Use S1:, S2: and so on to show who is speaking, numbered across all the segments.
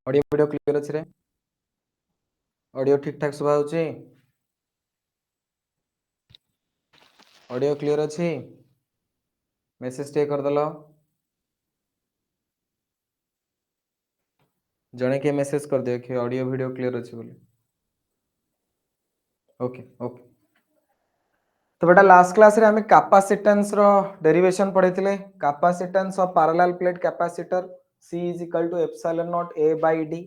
S1: Audio video clear अछि रे? Audio ठीक ठाक सुबा होछि? ऑडियो क्लियर अछि? मेसेज टे कर दलो जणे के मेसेज कर दियो कि ऑडियो वीडियो क्लियर अछि बोली। Okay okay. तो बेटा लास्ट क्लास रे हमें कैपेसिटेंस रो डेरिवेशन पढ़िथिले। Capacitance of parallel plate capacitor C is equal to epsilon not A by D।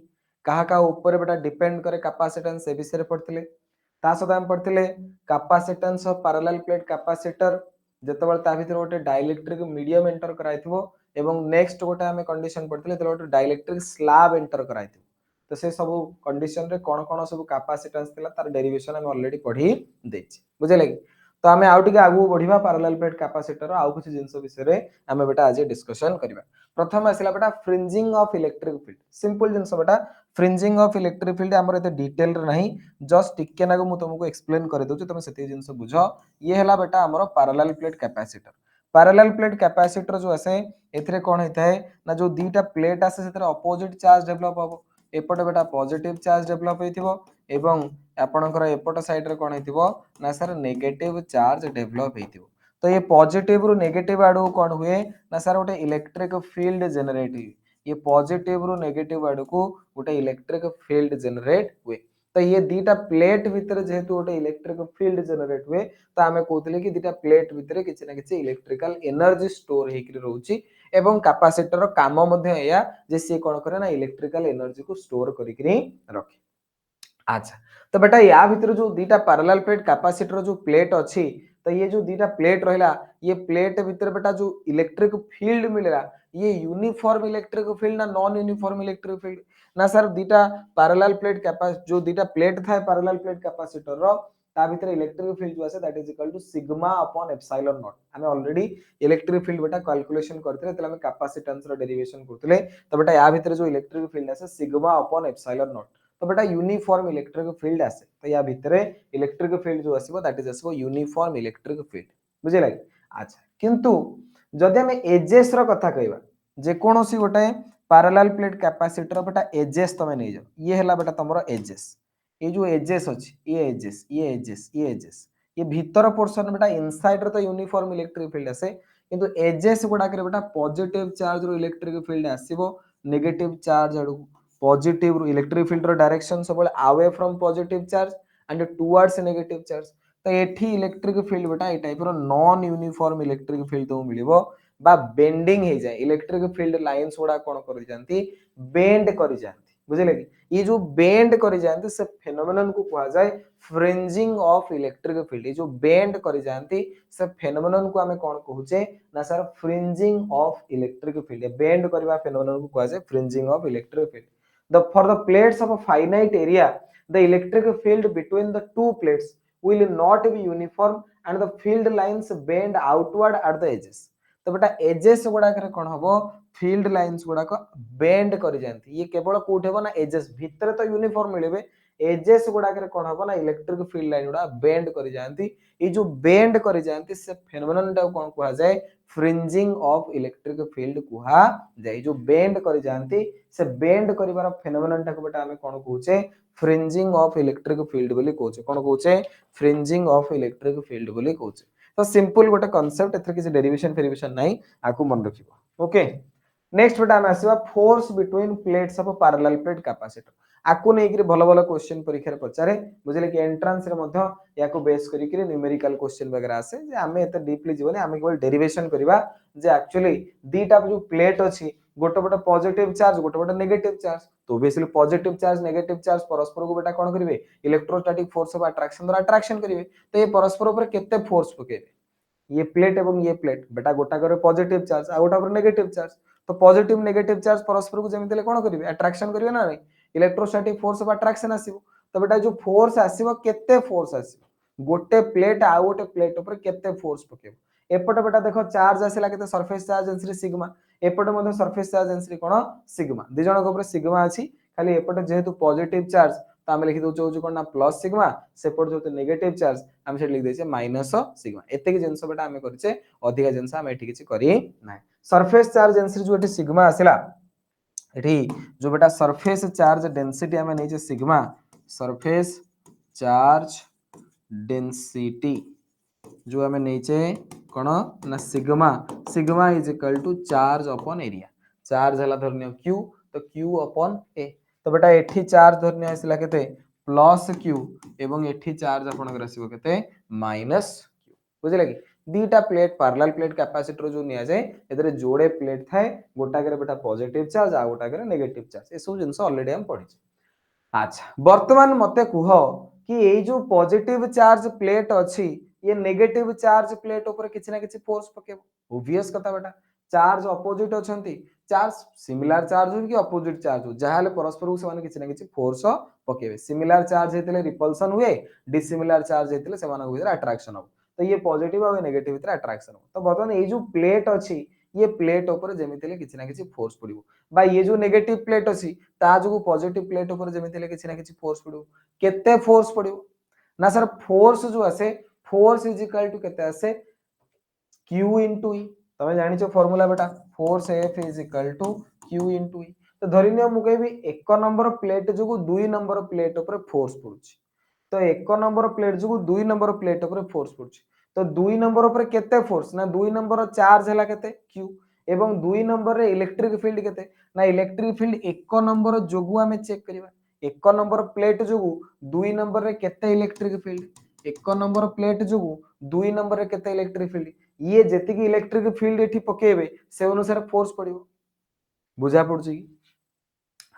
S1: कहा का ऊपर बेटा डिपेंड करे कैपेसिटेंस ए विषय रे पढ़िथिले। ता सदा हम पढ़िथिले capacitance of parallel plate capacitor जेतबेल ता भीतर गोटे डाइलेक्ट्रिक मीडियम एंटर कराइथिबो एवं नेक्स्ट गोटे हमें कंडीशन पढ़िथिले तो गोटे डाइलेक्ट्रिक स्लैब एंटर कराइथिबो। तो से सब कंडीशन रे कोन कोन सब कैपेसिटेंस थिला तार डेरिवेशन हम ऑलरेडी पढ़ी देछि। बुझले कि तो आमे आउ टिके आगु बढ़िबा पैरेलल प्लेट कैपेसिटर आउ कुछ जिंस विषय रे आमे बेटा आज डिस्कशन करबा। प्रथम आसिला बेटा fringing of electric field. Simple things बेटा फ्रिंजिंग ऑफ इलेक्ट्रिक फील्ड हमर एते डिटेल रे नहीं, जस्ट टिके नागु मु तुमको एक्सप्लेन कर दोछु, तुम सेते जिंस बुझो। ये हला बेटा हमर parallel plate capacitor. Parallel plate capacitor जो आसे एथरे कोन हेताए ना जो दीटा प्लेट आसे सेते अपोजिट चार्ज डेवलप हो। एपटे बेटा पॉजिटिव चार्ज डेवलप हेतिबो एवं आपणकर एपट साइड रे कोन हेतिबो ना सर नेगेटिव चार्ज डेवलप हेतिबो। तो ये पॉजिटिव रु नेगेटिव आडू कोन हुए ना सर गोटे इलेक्ट्रिक फील्ड जनरेट हुए। ये पॉजिटिव रु नेगेटिव आडू को गोटे इलेक्ट्रिक फील्ड जनरेट हुए। तो ये दीटा प्लेट भितर जेहेतु गोटे इलेक्ट्रिक फील्ड जनरेट हुए तो आमे कहतले कि दीटा प्लेट भितर किछि ना किछि इलेक्ट्रिकल एनर्जी स्टोर हेकि रहउची एवं कैपेसिटर काम मध्य या जे से कोन करे ना इलेक्ट्रिकल एनर्जी को स्टोर करिकरी रखे। अच्छा तो बेटा या भीतर जो दीटा पैरेलल प्लेट कैपेसिटर जो प्लेट अच्छी तो ये जो दीटा प्लेट रहिला ये प्लेट भीतर बेटा जो इलेक्ट्रिक फील्ड मिलेला ये यूनिफॉर्म इलेक्ट्रिक फील्ड ना नॉन यूनिफॉर्म इलेक्ट्रिक फील्ड ना सर दीटा पैरेलल प्लेट जो दीटा प्लेट था पैरेलल प्लेट कैपेसिटर रो ता भीतर इलेक्ट्रिक फील्ड जो आसे that is equal to sigma upon epsilon naught. हमें ऑलरेडी इलेक्ट्रिक फील्ड बेटा कैलकुलेशन करथिले तले हमें कैपेसिटेंस रो डेरिवेशन करथिले तो बेटा या भीतर जो इलेक्ट्रिक फील्ड आसे सिग्मा अपॉन एप्सिलॉन नॉट। तो बेटा यूनिफॉर्म इलेक्ट्रिक फील्ड आसे तो या भीतर इलेक्ट्रिक फील्ड जो आसीबो दैट इज आसीबो यूनिफॉर्म इलेक्ट्रिक फील्ड। बुझिला कि अच्छा किंतु जदि हम एजेस रो कथा कहबा जे कोनोसी गोटे पैरेलल प्लेट कैपेसिटर बेटा एजेस तमे नै जाओ ये हला बेटा तमरो एजेस ये जो एजेस अछि ये एजेस ये एजेस ये एजेस ये भीतर पोर्शन बेटा इनसाइड रे तो यूनिफॉर्म इलेक्ट्रिक फील्ड आसे किंतु एजेस गुडा करे बेटा पॉजिटिव चार्ज रो इलेक्ट्रिक फील्ड आसीबो नेगेटिव चार्ज आडू पॉजिटिव इलेक्ट्रिक फील्ड रो डायरेक्शन सब away from positive charge and towards negative charge. तो एठी इलेक्ट्रिक फील्ड बेटा ए टाइप रो नॉन यूनिफॉर्म इलेक्ट्रिक फील्ड तो मिलिबो बा बेंडिंग हे जाय इलेक्ट्रिक फील्ड लाइंस गुडा कोन करि जानती बेंड करि जानती। बुझिले कि ये जो बेंड करि जानती से फेनोमेनन को कहा जाय फ्रिंजिंग ऑफ इलेक्ट्रिक फील्ड। ये जो बेंड करि जानती से फेनोमेनन को हमें कोन कहूचे ना sir fringing of electric field. Bend करबा फेनोमेनन को कहा जाय fringing of electric field. For the plates of a finite area, the electric field between the two plates will not be uniform and the field lines bend outward at the edges. तो बेटा edges गुडा करे कोन हबो field lines गुडा को bend करि जानती ये केवल कोठ हेबो ना एजेस भीतर तो यूनिफॉर्म मिलेबे एजेस गुडा करे कोन हबो ना इलेक्ट्रिक फील्ड लाइन गुडा बेंड करि जानती। ये जो बेंड करि जानती से फेनोमेनन टा कोन कहा जाय फ्रिंजिंग ऑफ इलेक्ट्रिक फील्ड कहा जाय। जो बेंड करि जानती से बेंड करिवार फेनोमेनन टा को बेटा हमें कोन कहूचे फ्रिंजिंग ऑफ इलेक्ट्रिक फील्ड बोली कहूचे। कोन कहूचे फ्रिंजिंग ऑफ इलेक्ट्रिक फील्ड बोली कहूचे। तो सिंपल गोटे कांसेप्ट एथरे किसी डेरिवेशन फेरिवेशन नाही आकु मन रखिबो। ओके नेक्स्ट बेटा हम आसीबा force between plates of parallel plate capacitor. आकु नै कि भलो भलो क्वेश्चन परीक्षा रे पचारे बुझले कि एंट्रेंस रे मध्य याकु बेस करी कि न्यूमेरिकल क्वेश्चन वगैरह आसे जे हमें एते डीपली जीवने हमें केवल डेरिवेशन करबा जे एक्चुअली दीटा जो प्लेट अछि गोटे गोटे पॉजिटिव चार्ज गोटे गोटे नेगेटिव चार्ज तो obviously positive charge negative charge परस्पर को बेटा कोन करिवे इलेक्ट्रोस्टैटिक फोर्स ऑफ अट्रैक्शन द्वारा अट्रैक्शन करिवे। तो ये परस्पर ऊपर केते फोर्स पकेबे ये प्लेट एवं ये प्लेट बेटा गोटा करे पॉजिटिव चार्ज आ गोटा करे नेगेटिव चार्ज तो पॉजिटिव नेगेटिव चार्ज परस्पर को जेमिति ले कोन करिवे अट्रैक्शन करिवे ना नहीं इलेक्ट्रोस्टैटिक फोर्स ऑफ अट्रैक्शन आसीबो। तो बेटा जो फोर्स आसीबो केते फोर्स आसीबो गोटे प्लेट आ गोटे प्लेट ऊपर केते फोर्स पकेबो। एपटे बेटा देखो चार्ज आसीला केते सरफेस चार्ज डेंसिटी सिग्मा एपटे मध्ये सरफेस चार्ज डेंसिटी कोन सिग्मा दि जण को ऊपर सिग्मा अछि खाली एपटे जेहेतु पॉजिटिव चार्ज तो हम लिखि दउचो जो कोन ना प्लस सिग्मा सेपट जो नेगेटिव चार्ज हम से लिख देछे माइनस सिग्मा एते के जिंस बेटा हम करछे अधिका जिंस हम एठी किछि करी नै सरफेस चार्ज डेंसिटी जो एठी सिग्मा आसीला एठी जो बेटा सरफेस चार्ज डेंसिटी आम नहीं सिग्मा सरफेस चार्ज डेंसिटी जो आम नहीं कौन ना sigma sigma is equal to charge upon area charge है धरनियो क्यू तो क्यू अपॉन ए तो बेटा एठी चार्ज धरनियो आसला केते प्लस क्यू एवं एठी चार्ज आपनकर आसीबो केते माइनस क्यू बुझिले कि दीटा प्लेट पैरेलल प्लेट कैपेसिटर जो निया जाए एतरे जोड़े प्लेट थाए गोटा करे बेटा पॉजिटिव चार्ज आ गोटा करे नेगेटिव चार्ज ए सब जिंस ऑलरेडी हम पढी अच्छा वर्तमान मते कुह कि ये जो पॉजिटिव चार्ज प्लेट अच्छी ये नेगेटिव चार्ज प्लेट ऊपर किसी ना किसी फोर्स पकेबो ओबवियस कथा बेटा चार्ज अपोजिट अछंती चार्ज सिमिलर चार्ज हो कि अपोजिट चार्ज हो जहाले परस्पर को से किसी ना किसी फोर्स पकेबे सिमिलर चार्ज हेतले रिपल्सन हुए डिसिमिलर चार्ज हेतले से मानक भीतर अट्रैक्शन हो तो ये पॉजिटिव और नेगेटिव भीतर अट्रैक्शन हो तो बर्तमान ये जो प्लेट अच्छी ये प्लेट ऊपर जेमिति किसी ना किसी फोर्स पड़िबो बा ये जो नेगेटिव प्लेट अच्छी ता जो पॉजिटिव प्लेट ऊपर जेमिति किसी ना किसी फोर्स पड़िबो केते फोर्स पड़िबो ना सर फोर्स जो आसे फोर्स इज इक्वल टू केते आसे Q into E तमे जानि छ फार्मूला बेटा force F is equal to Q into E तो धरिनियो मु कहबी एक नंबर प्लेट जो दुई नंबर प्लेट ऊपर फोर्स पड़ुछि तो एक नंबर प्लेट जो दुई नंबर प्लेट ऊपर फोर्स पड़ुछि तो दुई नंबर ऊपर केते फोर्स ना दुई नंबर चार्ज हला केते Q एवं दुई नंबर रे इलेक्ट्रिक फील्ड केते ना इलेक्ट्रिक फील्ड एक नंबर जोगु आमे चेक करिवा एक नंबर प्लेट जोगु दुई नंबर रे केते इलेक्ट्रिक फील्ड एक नंबर प्लेट जोगु दुई नंबर रे केते इलेक्ट्रिक फील्ड ये जेतिकी इलेक्ट्रिक फील्ड एठी पकेबे से अनुसार फोर्स पड़िबो बुझा पड़छि कि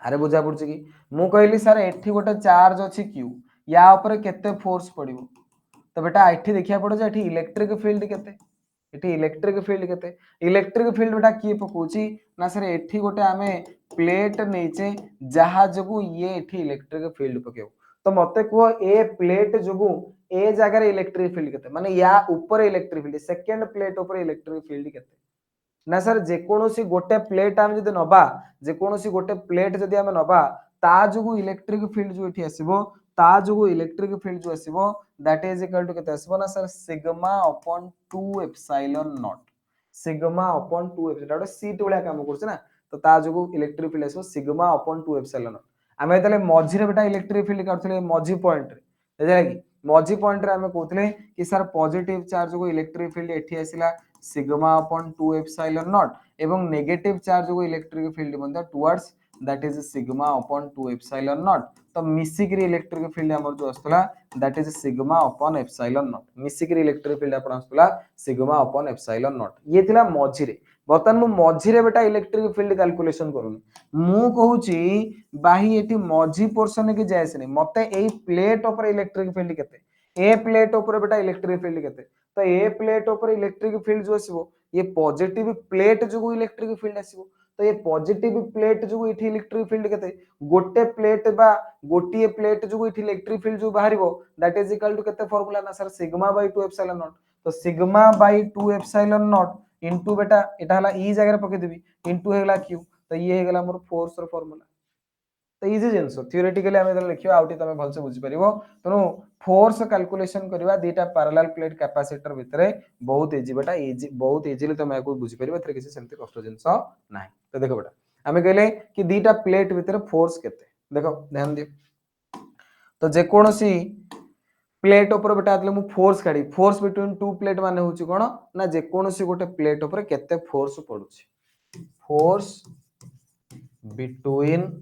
S1: अरे बुझा पड़छि कि मु कहली सर एठी गोटे चार्ज अछि Q या ऊपर केते फोर्स पड़िबो तो बेटा एठी देखिया पड़ो जे एठी इलेक्ट्रिक फील्ड केते एठी इलेक्ट्रिक फील्ड केते इलेक्ट्रिक फील्ड बेटा की पकोछि ना सर एठी गोटे आमे प्लेट नेचे जहा जगु ये एठी इलेक्ट्रिक फील्ड पकेबो तो मते को ए प्लेट जगु ए जगह रे इलेक्ट्रिक फील्ड केते माने या ऊपर इलेक्ट्रिक फील्ड सेकंड प्लेट ऊपर इलेक्ट्रिक फील्ड केते ना सर जेकोसी गोटे प्लेट आम जदि नबा जेकोसी गोटे प्लेट जदि आम नबा ता जगु इलेक्ट्रिक फील्ड जो एठी आसीबो ता जगु इलेक्ट्रिक फील्ड जो आसीबो दैट इज इक्वल टू केते आसीबो ना sir sigma upon 2 epsilon not sigma upon 2 epsilon एटा सीट वाला काम करछ ना तो ता जगु इलेक्ट्रिक फील्ड आसीबो सिग्मा अपॉन 2 एप्सिलॉन नॉट आमे तले मझी रे बेटा इलेक्ट्रिक फील्ड करथले मझी पॉइंट रे बुझला कि मझी पॉइंट रे आमे कहथले कि सर पॉजिटिव चार्ज को इलेक्ट्रिक फील्ड एठी आसीला सिग्मा अपॉन 2 एप्सिलॉन नॉट एवं नेगेटिव चार्ज को इलेक्ट्रिक फील्ड बंदा towards that is sigma upon 2 epsilon not तो मिसिक्री इलेक्ट्रिक फील्ड हमर जो आस्तला that is sigma upon epsilon not मिसिक्री इलेक्ट्रिक फील्ड आपण आस्तला सिग्मा अपॉन एप्सिलॉन नॉट ये थिला मझी रे बर्तमान मु मझी रे बेटा इलेक्ट्रिक फील्ड कैलकुलेशन करूनी मु कहूची बाही एटी मझी पोर्शन के जायस नहीं मते एई प्लेट ऊपर इलेक्ट्रिक फील्ड केते ए प्लेट ऊपर बेटा इलेक्ट्रिक फील्ड केते तो ए प्लेट ऊपर इलेक्ट्रिक फील्ड जो आसीबो ये पॉजिटिव प्लेट जो इलेक्ट्रिक फील्ड आसीबो तो ये पॉजिटिव प्लेट जो इठी इलेक्ट्रिक फील्ड केते गोटे प्लेट बा गोटिए प्लेट जो इठी इलेक्ट्रिक फील्ड जो बाहरिबो दैट इज इक्वल टू केते फार्मूला ना sir sigma by 2 epsilon not तो sigma by 2 epsilon not into बेटा एटा हला ई जगह पके देबी इनटू हेला क्यू तो ये हेगला मोर फोर्स रो फार्मूला तो इजी जिंस थियोरेटिकली आमे लिखियो आउटी तमे भलसे बुझी परिबो तनो फोर्स कैलकुलेशन करबा दीटा पैरेलल प्लेट कैपेसिटर भितरे बहुत इजी बेटा इजी बहुत इजीली तमे को बुझी परिबो एथरे किसी सेमते कष्ट जिंस नाही तो देखो बेटा आमे कहले कि दीटा प्लेट भितरे फोर्स केते देखो ध्यान दियो तो जे कोनोसी प्लेट ऊपर बेटा आतले मु फोर्स काढी फोर्स बिटवीन टू प्लेट माने होची कोन ना जे कोनोसी गोटे प्लेट ऊपर केते फोर्स पडुची फोर्स बिटवीन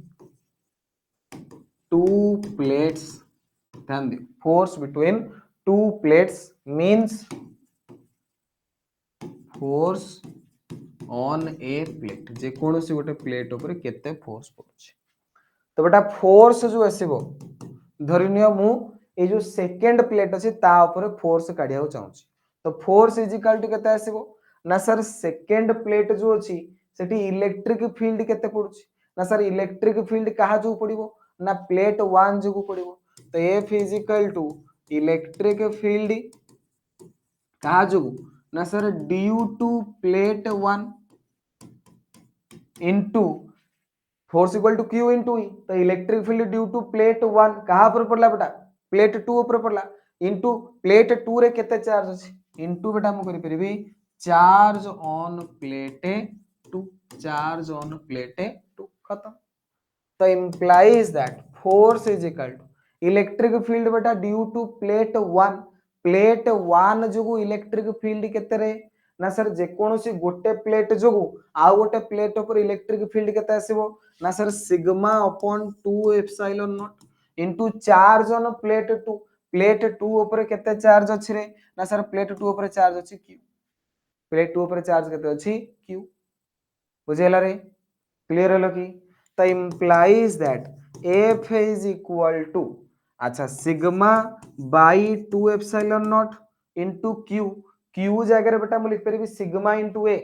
S1: two plates ध्यान दियो force between two plates means force on a plate जे कोनोसी गोटे प्लेट ऊपर केते फोर्स पडुची तो बेटा फोर्स जो आसीबो धरिनियो मु ए जो सेकंड प्लेट अछि ता ऊपर फोर्स काढिया चाहूची तो फोर्स इज इक्वल टू केते आसीबो ना सर सेकंड प्लेट जो अछि सेठी इलेक्ट्रिक फील्ड केते पडुची ना सर इलेक्ट्रिक फील्ड कहा जो पडिबो ना प्लेट 1 जो पडिबो तो F is equal to electric field कहा जो ना sir due to plate 1 into force equal to Q into E तो electric field due to plate 1 कहां पर पड़ला बेटा प्लेट 2 ऊपर पड़ला इनटू प्लेट 2 रे केते चार्ज अछि इनटू बेटा मु करि परिबी charge on plate 2 charge on plate 2 खत्म। तो implies that force is equal to electric field बेटा due to plate 1 जोगु इलेक्ट्रिक फील्ड केते रे ना सर जेकोसी गोटे प्लेट जोगु आउ गोटे प्लेट ऊपर इलेक्ट्रिक फील्ड केते आसीबो ना sir sigma upon 2 epsilon not into charge on plate 2 ऊपर केते चार्ज अछि रे ना सर प्लेट 2 ऊपर चार्ज अछि q प्लेट 2 ऊपर चार्ज केते अछि q बुझेला रे क्लियर हलो कि तो implies that f is equal to अच्छा sigma by 2 epsilon not into q जगह बेटा मैं लिख परिबी सिग्मा इनटू a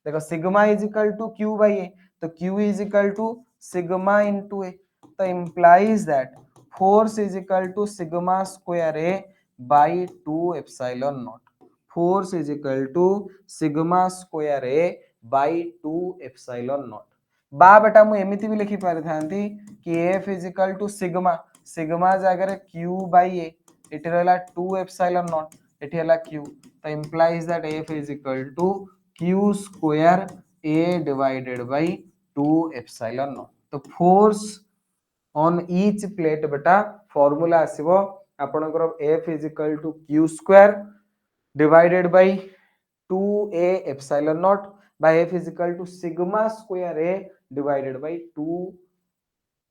S1: देखो sigma is equal to q by a तो q is equal to sigma into a तो implies that force is equal to sigma square a by 2 epsilon naught force is equal to sigma square a by 2 epsilon naught बा बेटा मु एमिति भी लिखि पारि थांती कि f is equal to sigma जगह रे q बाई a एठी रहला 2 एप्सिलॉन नॉट एठी हला q तो implies that f is equal to q square a divided by 2 epsilon not तो फोर्स ऑन ईच प्लेट बेटा फार्मूला आसीबो आपनकर f is equal to q square divided by 2a epsilon naught by f is equal to sigma square a divided by 2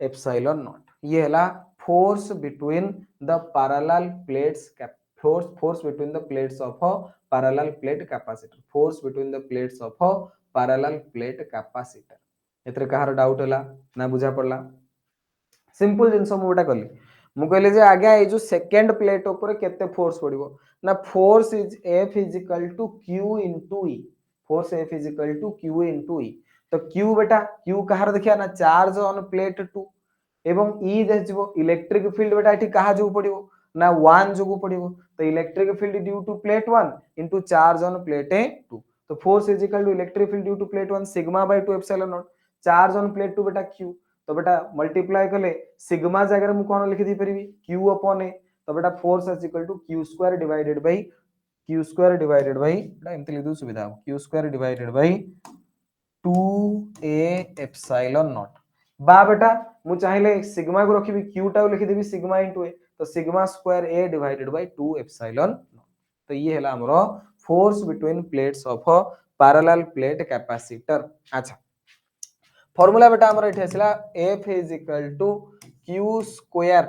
S1: epsilon naught ये हला force between the parallel plates force between the plates of a parallel plate capacitor force between the plates of a parallel plate capacitor एतरे कहार doubt हला ना बुझा पड़ला simple जिंस मु बेटा कली मु कहले जे आगे ए जो सेकंड प्लेट ऊपर केते फोर्स पड़िबो ना force is F is equal to Q into E force F is equal to Q into E तो Q बेटा Q कहार देखिया ना चार्ज ऑन प्लेट 2 एवं E देखिबो इलेक्ट्रिक फील्ड बेटा एठी कहा जो पड़िबो ना 1 जोगु पड़िबो तो electric field due to plate 1 into charge on plate 2 तो force is equal to electric field due to plate 1 sigma by 2 epsilon naught charge on plate 2 बेटा Q तो बेटा मल्टीप्लाई कले सिग्मा जगह मु कोन लिखि दी परिबी q अपॉन a तो बेटा force is equal to q square divided by बेटा एमति लिखि दउ सुविधा q square divided by 2a epsilon naught बा बेटा मु चाहिले सिग्मा को रखिबी q टा लिखि देबी सिग्मा इनटू a तो sigma square a divided by 2 epsilon not तो ये हला हमरो force between plates of a parallel plate capacitor अच्छा फॉर्मूला बेटा हमर एठी आसिला f is equal to q square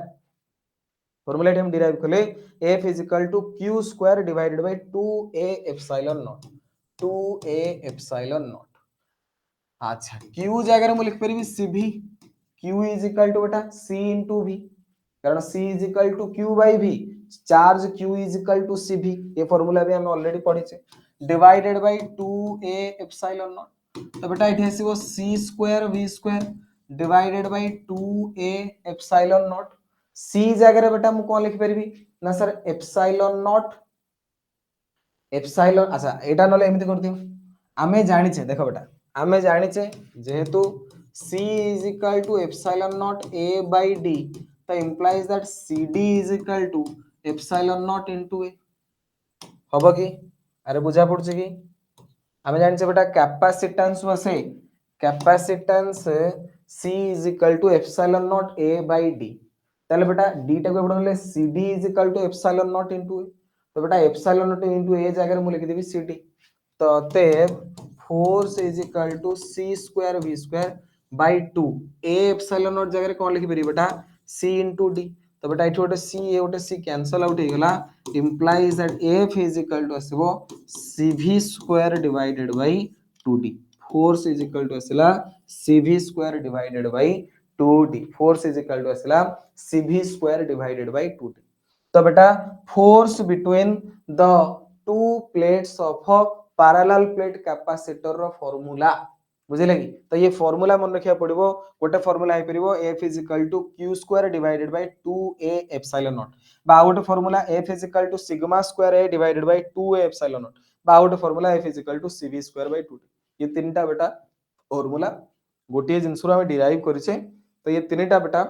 S1: formula एठी हम डिराइव कले f is equal to q square divided by 2a epsilon naught 2a epsilon naught अच्छा q जगह रे मु लिख परिबी cv q is equal to बेटा c इनटू v कारण c is equal to q by v charge q is equal to cv ये फार्मूला भी हम ऑलरेडी पढ़ी छे divided by 2a epsilon not तो बेटा इथे आसीबो c square v square divided by 2a epsilon not c जगह रे बेटा मु कोन लिख परबी ना सर एप्सिलॉन नॉट एप्सिलॉन अच्छा एटा नले एमिति कर दियो आमे जानि छे देखो बेटा आमे जानि छे जेहेतु c is equal to epsilon not a by d तो implies that cd is equal to epsilon not into a होबो की अरे बुझा पड़छ की हमें जान से बेटा कैपेसिटेंस वसे capacitance C is equal to epsilon not A by D ताले बेटा D टा को एबडन ले CD is equal to epsilon not into A तो बेटा एप्सिलॉन नॉट इनटू A जगह मु लिख देबी CD तो ते force is equal to C square V square by 2 A epsilon naught जगह कोन लिखि परी बेटा C इनटू D तो बेटा इठ गोटे C ए गोटे C कैंसल आउट हे गला implies that F is equal to आसीबो CV square divided by 2D force is equal to आसिला CV square divided by 2D force is equal to आसिला CV square divided by 2D तो बेटा force between the two plates of a parallel plate capacitor रो formula बुझिले कि तो ये formula मन रखिया पड़िबो गोटे फार्मूला आइ परिबो F is equal to Q square divided by 2A epsilon naught बा गोटे formula F is equal to sigma square A divided by 2A epsilon naught बा गोटे formula F is equal to CV square by 2D ये तीनटा बेटा formula गोटे जिंसुरा हम derive करिसे तो ये तीनटा बेटा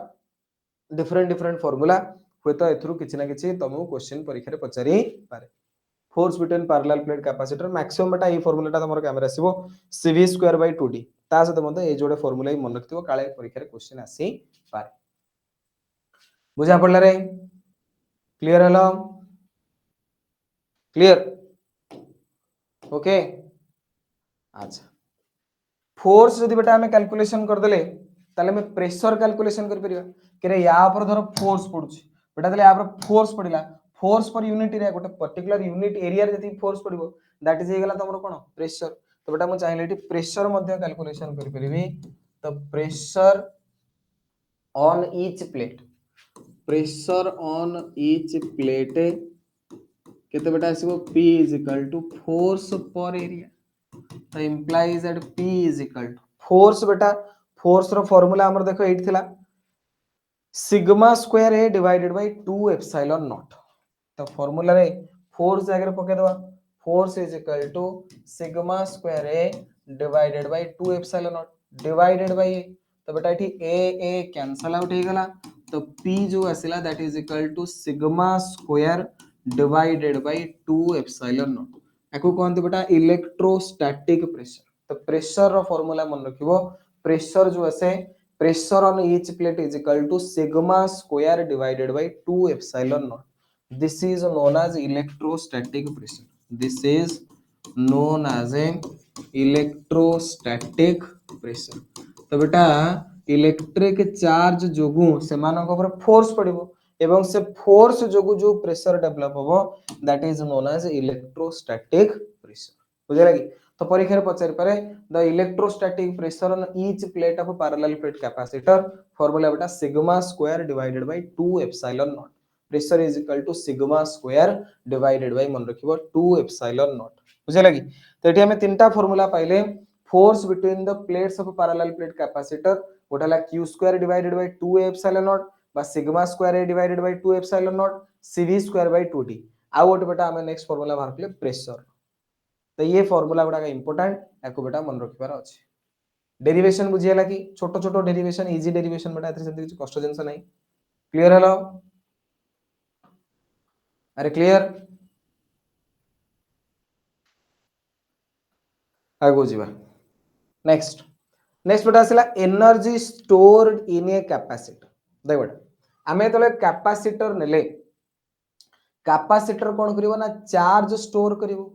S1: डिफरेंट डिफरेंट फार्मूला होय तो एथरु किछि ना किछि तमु क्वेश्चन परीक्षा रे पचारि पारे force between parallel plate capacitor maximum बेटा ये फार्मूलाटा तमरो camera आसीबो CV square by 2D ता सहित मते ए जोडे फार्मूला ही मन रखियो काले परीक्षा रे क्वेश्चन आसी पारे बुझा पड़ला रे क्लियर हलो क्लियर ओके अच्छा फोर्स जदि बेटा हमें कैलकुलेशन कर देले ताले में प्रेशर कैलकुलेशन कर परिया कि या पर धर फोर्स पडुची बेटा ताले या पर फोर्स पडिला फोर्स पर यूनिट एरिया गोटे पर्टिकुलर यूनिट एरिया रे जति फोर्स पडिबो दैट इज हेगला तमरो कोन प्रेशर तो बेटा मु चाहिए एटी प्रेशर मध्ये कैलकुलेशन कर परिबी तो pressure on each plate pressure on each plate केते बेटा आसीबो P is equal to force per area तो implies that P is equal to force बेटा फोर्स रो फार्मूला हमर देखो एट थिला sigma square A divided by 2 epsilon not तो फार्मूला रे फोर्स जगह पके दवा force is equal to sigma square A divided by 2 epsilon naught divided by A तो बेटा एठी ए कैंसल आउट हे गला तो P जो आसिला that is equal to sigma square divided by 2 epsilon naught एको कहते बेटा इलेक्ट्रोस्टैटिक प्रेशर तो प्रेशर रो फार्मूला मन रखिबो प्रेशर जो आसे pressure on each plate is equal to sigma square divided by 2 epsilon naught this is known as electrostatic pressure this is known as a electrostatic pressure तो बेटा electric charge जोगु सेमानक ऊपर force पड़िबो एवं से force जोगु जो pressure develop होबो that is known as electrostatic pressure बुझे लगी तो परीक्षा रे पचारि पारे the electrostatic pressure on each plate of parallel plate capacitor formula बेटा sigma square divided by 2 epsilon naught pressure is equal to sigma square divided by मन रखिबो 2 एप्सिलॉन नॉट बुझे लगी तो एठी हमें तीनटा फार्मूला पाइले force between the plates of parallel plate capacitor गोटाला q square divided by 2 epsilon naught बा sigma square A divided by 2 epsilon naught cv square by 2d आ गोटे बेटा हमें नेक्स्ट फार्मूला बाहर करले प्रेशर तो ये फार्मूला गुडा इंपोर्टेंट याको बेटा मन रखिबार अछि डेरिवेशन बुझियला कि छोटो छोटो डेरिवेशन इजी डेरिवेशन बेटा एथरे सेति कुछ कष्ट जिंस नाही क्लियर हलो अरे क्लियर आगो जीवा नेक्स्ट नेक्स्ट बेटा आसला energy stored in a capacitor देख बेटा आमे तले कैपेसिटर नेले कैपेसिटर कोन करिवो ना चार्ज स्टोर करिवो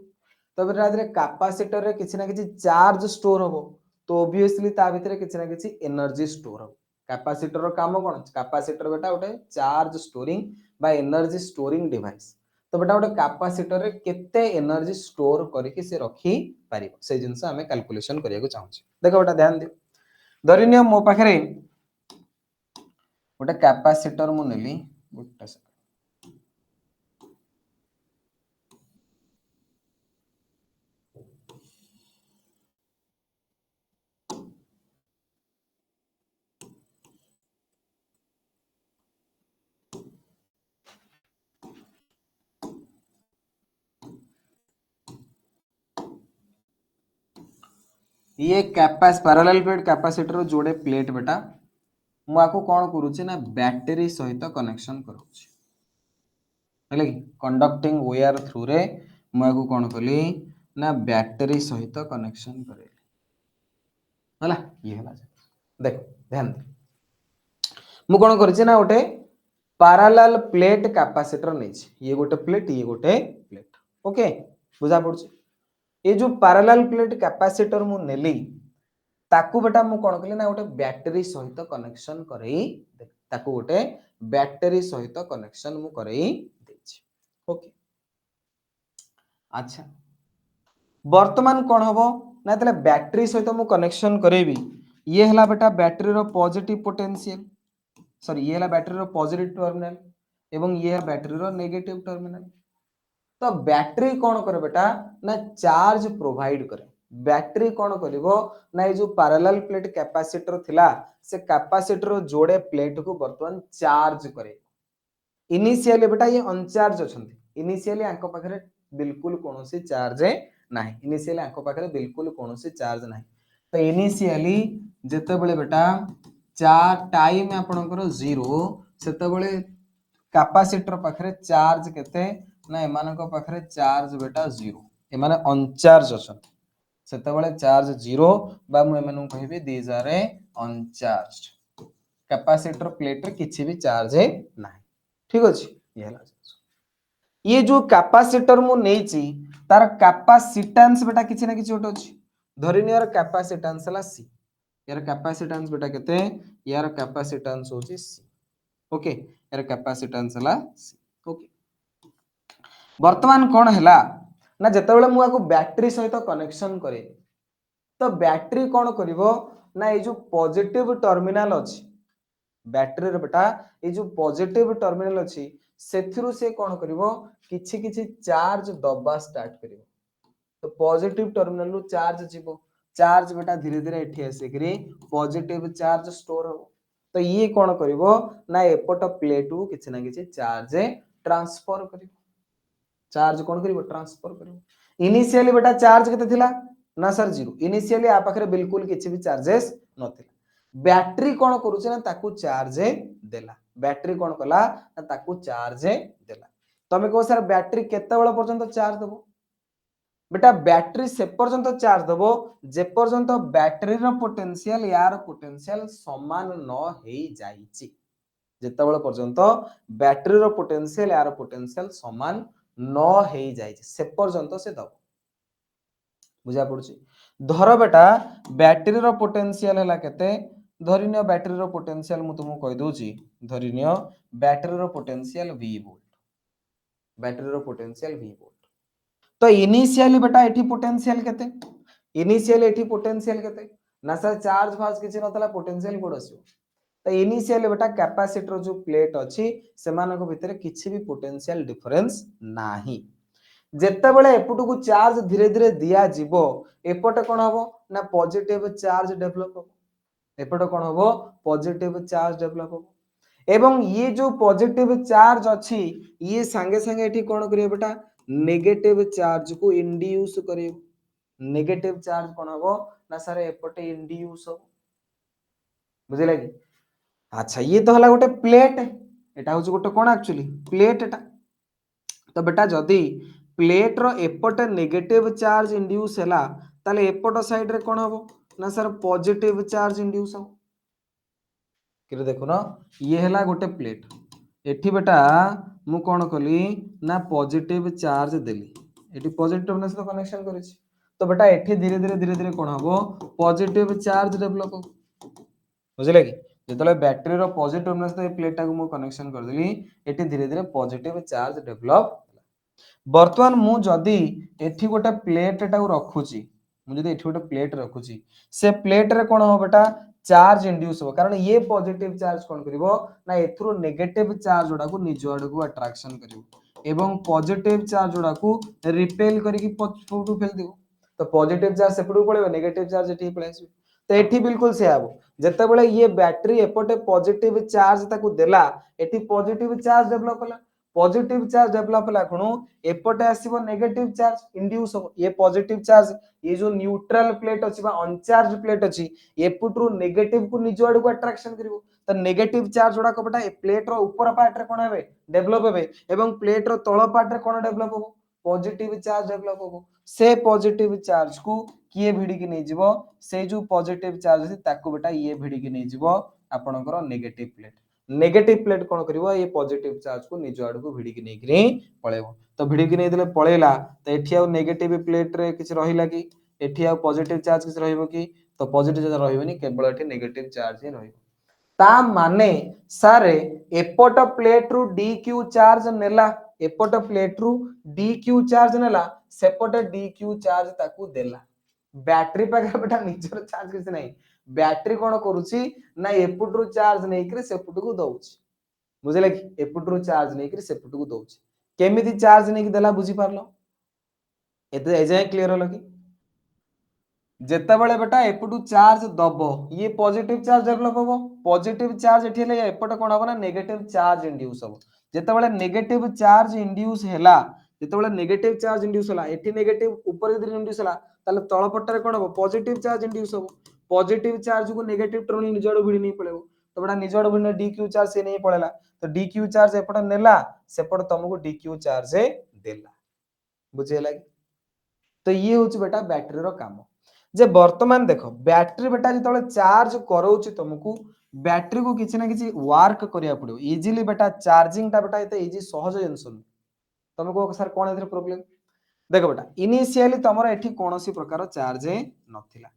S1: तो बेटा आदरे कैपेसिटर रे किछि ना किछि चार्ज स्टोर होबो तो ऑब्वियसली ता भितरे किछि ना किछि एनर्जी स्टोर होबो कैपेसिटर रो काम कोन कैपेसिटर बेटा गोटे चार्ज स्टोरिंग बा एनर्जी स्टोरिंग डिवाइस तो बेटा गोटे कैपेसिटर रे केते एनर्जी स्टोर करके से रखी पारिबो से जिंस हमें कैलकुलेशन करिया को चाहू छी देखो बेटा ध्यान दियो धरिनियो मो पाखरे गोटे कैपेसिटर मु नेली गोटे ये पैरेलल प्लेट कैपेसिटर जोड़े प्लेट बेटा मु आको कोन करूची ना बैटरी सहित कनेक्शन करूची हेले कि कंडक्टिंग वायर थ्रू रे मु आको कोन कली ना बैटरी सहित कनेक्शन करे हला ये हला देख ध्यान दे मु कोन करची ना ओटे पैरेलल प्लेट कैपेसिटर नै ये गोटे प्लेट ओके बुझा पड़छ ये जो पैरेलल प्लेट कैपेसिटर मु नेली ताकू बेटा मु कोन कली ना गोटे बैटरी सहित कनेक्शन करई ताकू गोटे बैटरी सहित कनेक्शन मु करई देछि ओके अच्छा वर्तमान कोन हबो ना तले बैटरी सहित मु कनेक्शन करेबी ये हला बेटा बैटरी रो पॉजिटिव पोटेंशियल सॉरी ये हला बैटरी रो पॉजिटिव टर्मिनल एवं ये है बैटरी रो नेगेटिव टर्मिनल तो बैटरी कौन करे बेटा ना चार्ज प्रोवाइड करे बैटरी कौन करिवो ना ये जो पैरेलल प्लेट कैपेसिटर थिला से कैपेसिटर जोड़े प्लेट को वर्तमान चार्ज करे इनिशियली बेटा ये अनचार्ज अछंती इनिशियली आंको पाखरे बिल्कुल कोनोसी चार्ज नाही इनिशियली आंको पाखरे बिल्कुल कोनोसी चार्ज नाही तो इनिशियली जेते बेले बेटा चार टाइम आपनकर 0 सेते बेले कैपेसिटर पाखरे चार्ज केते ना एमानक पाखरे चार्ज बेटा 0 एमाने अनचार्ज अछन सेतेबेले चार्ज 0 बा मु एमनु कहबी these are a uncharged capacitor plate रे किछि भी चार्ज है ना ठीक अछि ये हला ये जो कैपेसिटर मु नेची तार कैपेसिटेंस बेटा किछि ना किछि होट अछि धरिनि यार कैपेसिटेंस हला सी यार कैपेसिटेंस बेटा केते यार कैपेसिटेंस होची सी ओके यार कैपेसिटेंस हला सी ओके वर्तमान कोन हला ना जेतेबेले मु आको बैटरी सहित कनेक्शन करे तो बैटरी कोन करिवो ना ए जो पॉजिटिव टर्मिनल अछि बैटरी रे बेटा ए जो पॉजिटिव टर्मिनल अछि सेथिरु से कोन करिवो किछि किछि चार्ज दबा स्टार्ट करिवो तो पॉजिटिव टर्मिनल रु चार्ज जीवो चार्ज बेटा धीरे धीरे एठी आसीकरी पॉजिटिव चार्ज स्टोर हो तो ये कोन करिवो ना एपट प्लेट को किछि ना किछि चार्ज ट्रांसफर करिवो चार्ज कोन करिवो ट्रांसफर करिवो इनिशियली बेटा चार्ज केते थिला ना सर जीरो इनिशियली आ पाखरे बिल्कुल किछि भी चार्जेस नथिला बैटरी कोन करूछ ना ताकू चार्ज देला बैटरी कोन कला ना ताकू चार्ज देला तमे को सर बैटरी केते बेला पर्यंत चार्ज देबो बेटा बैटरी से पर्यंत चार्ज देबो जे पर्यंत बैटरी रो पोटेंशियल यार पोटेंशियल समान न हेई जाईची जेतेबेले पर्यंत बैटरी रो पोटेंशियल यार पोटेंशियल समान न हेई जाईची से पर्यंत से दबो बुझा पड़ुची धर बेटा बैटरी रो पोटेंशियल हला केते धरिनियो बैटरी रो पोटेंशियल मु तुमको कहि दोची धरिनियो बैटरी रो पोटेंशियल V वोल्ट बैटरी रो पोटेंशियल V वोल्ट तो इनिशियली बेटा एठी पोटेंशियल केते इनिशियली एठी पोटेंशियल केते ना सर चार्ज फाज किछि नतला पोटेंशियल कोड आसो तो इनिशियली बेटा कैपेसिटर जो प्लेट अछि सेमानको भितरे किछि भी पोटेंशियल डिफरेंस नाही जेते बेले एपटू को चार्ज धीरे धीरे दिया जिवो एपटे कोन हबो ना पॉजिटिव चार्ज डेवलप हो एपटे कोन हबो पॉजिटिव चार्ज डेवलप हो एवं ये जो पॉजिटिव चार्ज अछि ये संगे संगे एठी कोन करियो बेटा नेगेटिव चार्ज को इंड्यूस करियो नेगेटिव चार्ज कोन हबो ना सर एपटे इंड्यूस हो बुझिला कि अच्छा ये तो हला गोटे प्लेट एटा होछ गोटे कोन एक्चुअली प्लेट एटा तो बेटा जदी प्लेट रो एपटे नेगेटिव चार्ज इंड्यूस हैला ताले एपट साइड रे कोन हबो ना सर पॉजिटिव चार्ज इंड्यूस हो कि देखो ना ये हैला गोटे प्लेट एठी बेटा मु कोन कली ना पॉजिटिव चार्ज देली एठी पॉजिटिव टर्मिनल से कनेक्शन करिछि तो बेटा एठी धीरे धीरे कोन हबो पॉजिटिव चार्ज डेवलप हो बुझिले कि जेतले बैटरी रो पॉजिटिव टर्मिनल से प्लेट टा को मु कनेक्शन कर देली एठी धीरे धीरे पॉजिटिव चार्ज डेवलप वर्तमान मु जदी एठी गोटे प्लेट टा रखुची मु जदी एठी गोटे प्लेट रखुची से प्लेट रे कोन हो बेटा चार्ज इंड्यूस हो कारण ये पॉजिटिव चार्ज कोन करिवो ना एथरो नेगेटिव चार्ज जोडा को निज आड़ को अट्रैक्शन करिवो एवं पॉजिटिव चार्ज जोडा को रिपेल करिकि पछपटू फेल दिवो तो पॉजिटिव चार्ज सेपटू पळेबो नेगेटिव चार्ज एठी पळे आसी तो एठी बिल्कुल से आबो जते बेले ये बैटरी एपटे पॉजिटिव चार्ज ताकू देला एठी पॉजिटिव चार्ज डेवलप होला पॉजिटिव चार्ज डेवलप होला कोन एपटे आसीबो नेगेटिव चार्ज इंड्यूस हो ये पॉजिटिव चार्ज ये जो न्यूट्रल प्लेट अछि बा अनचार्ज प्लेट अछि एपुटरू नेगेटिव को निज आड़ को अट्रैक्शन करिवो तो नेगेटिव चार्ज जोडा को बेटा ए प्लेट रो ऊपर पार्ट रे कोन हेबे डेवलप हेबे एवं प्लेट रो तळ पार्ट रे कोन डेवलप होबो पॉजिटिव चार्ज डेवलप होबो से पॉजिटिव चार्ज को किए भिडी की नै जिवो से जो पॉजिटिव चार्ज अछि ताको बेटा ये भिडी की नै जिवो आपनकर नेगेटिव प्लेट कोन करिवो ये पॉजिटिव चार्ज को निज आड़ को भिडी की नै करी पळेबो तो भिडी की नै देले पळेला तो एठी आ नेगेटिव प्लेट रे किछ रहिला कि एठी आ पॉजिटिव चार्ज किछ रहइबो कि तो पॉजिटिव चार्ज रहइबोनी केवल एठी नेगेटिव चार्ज ही रहइबो ता माने सारे एपट प्लेट रु डीक्यू चार्ज नेला एपट प्लेट रु डीक्यू चार्ज नेला सेपटे डीक्यू चार्ज ताकू देला बैटरी पाखा बेटा निजर चार्ज किछ नै बैटरी कोन करूची ना एपट रु चार्ज नै कि सेपट को दउची बुझले कि एपट रु चार्ज नै कि सेपट को दउची केमिति चार्ज नै कि देला बुझी पारलो एते एजाय क्लियर होलो कि जेते बेले बेटा एपटू चार्ज दबो ये पॉजिटिव चार्ज डेवलप होबो पॉजिटिव चार्ज एठी ले एपटे कोन होबो ना नेगेटिव चार्ज इंड्यूस होबो जेते बेले नेगेटिव चार्ज इंड्यूस हैला जेते बेले नेगेटिव चार्ज इंड्यूस होला एठी नेगेटिव ऊपर यदि इंड्यूस होला ताले तळ पट्ट रे कोन होबो पॉजिटिव चार्ज इंड्यूस होबो पॉजिटिव चार्ज को नेगेटिव टर्मिनल निजड़ भिडी नै पळेबो तो बेटा निजड़ भिडी डीक्यू चार्ज से नै पळेला तो डीक्यू चार्ज एपटे नेला सेपट तुमको डीक्यू चार्ज देला बुझेला तो ये होची बेटा बैटरी रो काम जे वर्तमान देख बैटरी बेटा जो चार्ज कराऊँ तुमको बैटरी को किसी ना किसी वर्क करिया पड़ो इजीली बेटा चार्जिंग टा बेटा एते इजी सहज जिंस तुमको सर कौन ए प्रोब्लेम देख बेटा इनिशियली तुम एठी कौन प्रकार चार्ज नथिला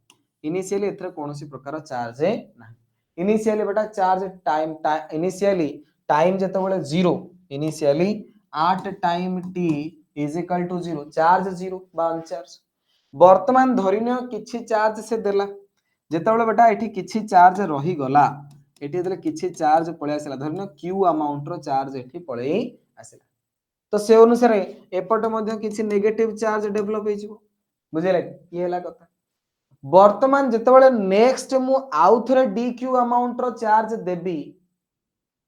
S1: इनिशियली एथरे कौन प्रकार चार्ज ना इनिशियली बेटा चार्ज टाइम इनिशियली टाइम जेतेबेले zero initially at time T is equal to zero charge zero बा अनचार्ज वर्तमान धरिनियो किछि चार्ज से देला जेतेबेले बेटा एठी किछि चार्ज रही गला एठी जेतेबेले किछि चार्ज पळे आसिला धरिनियो क्यू अमाउंट रो चार्ज एठी पळे आसिला तो से अनुसार एपटे मध्य किछि नेगेटिव चार्ज डेवलप हे जिवो बुझिले ये हला कथा वर्तमान जेतेबेले नेक्स्ट मु आउ थरे डीक्यू अमाउंट रो चार्ज देबी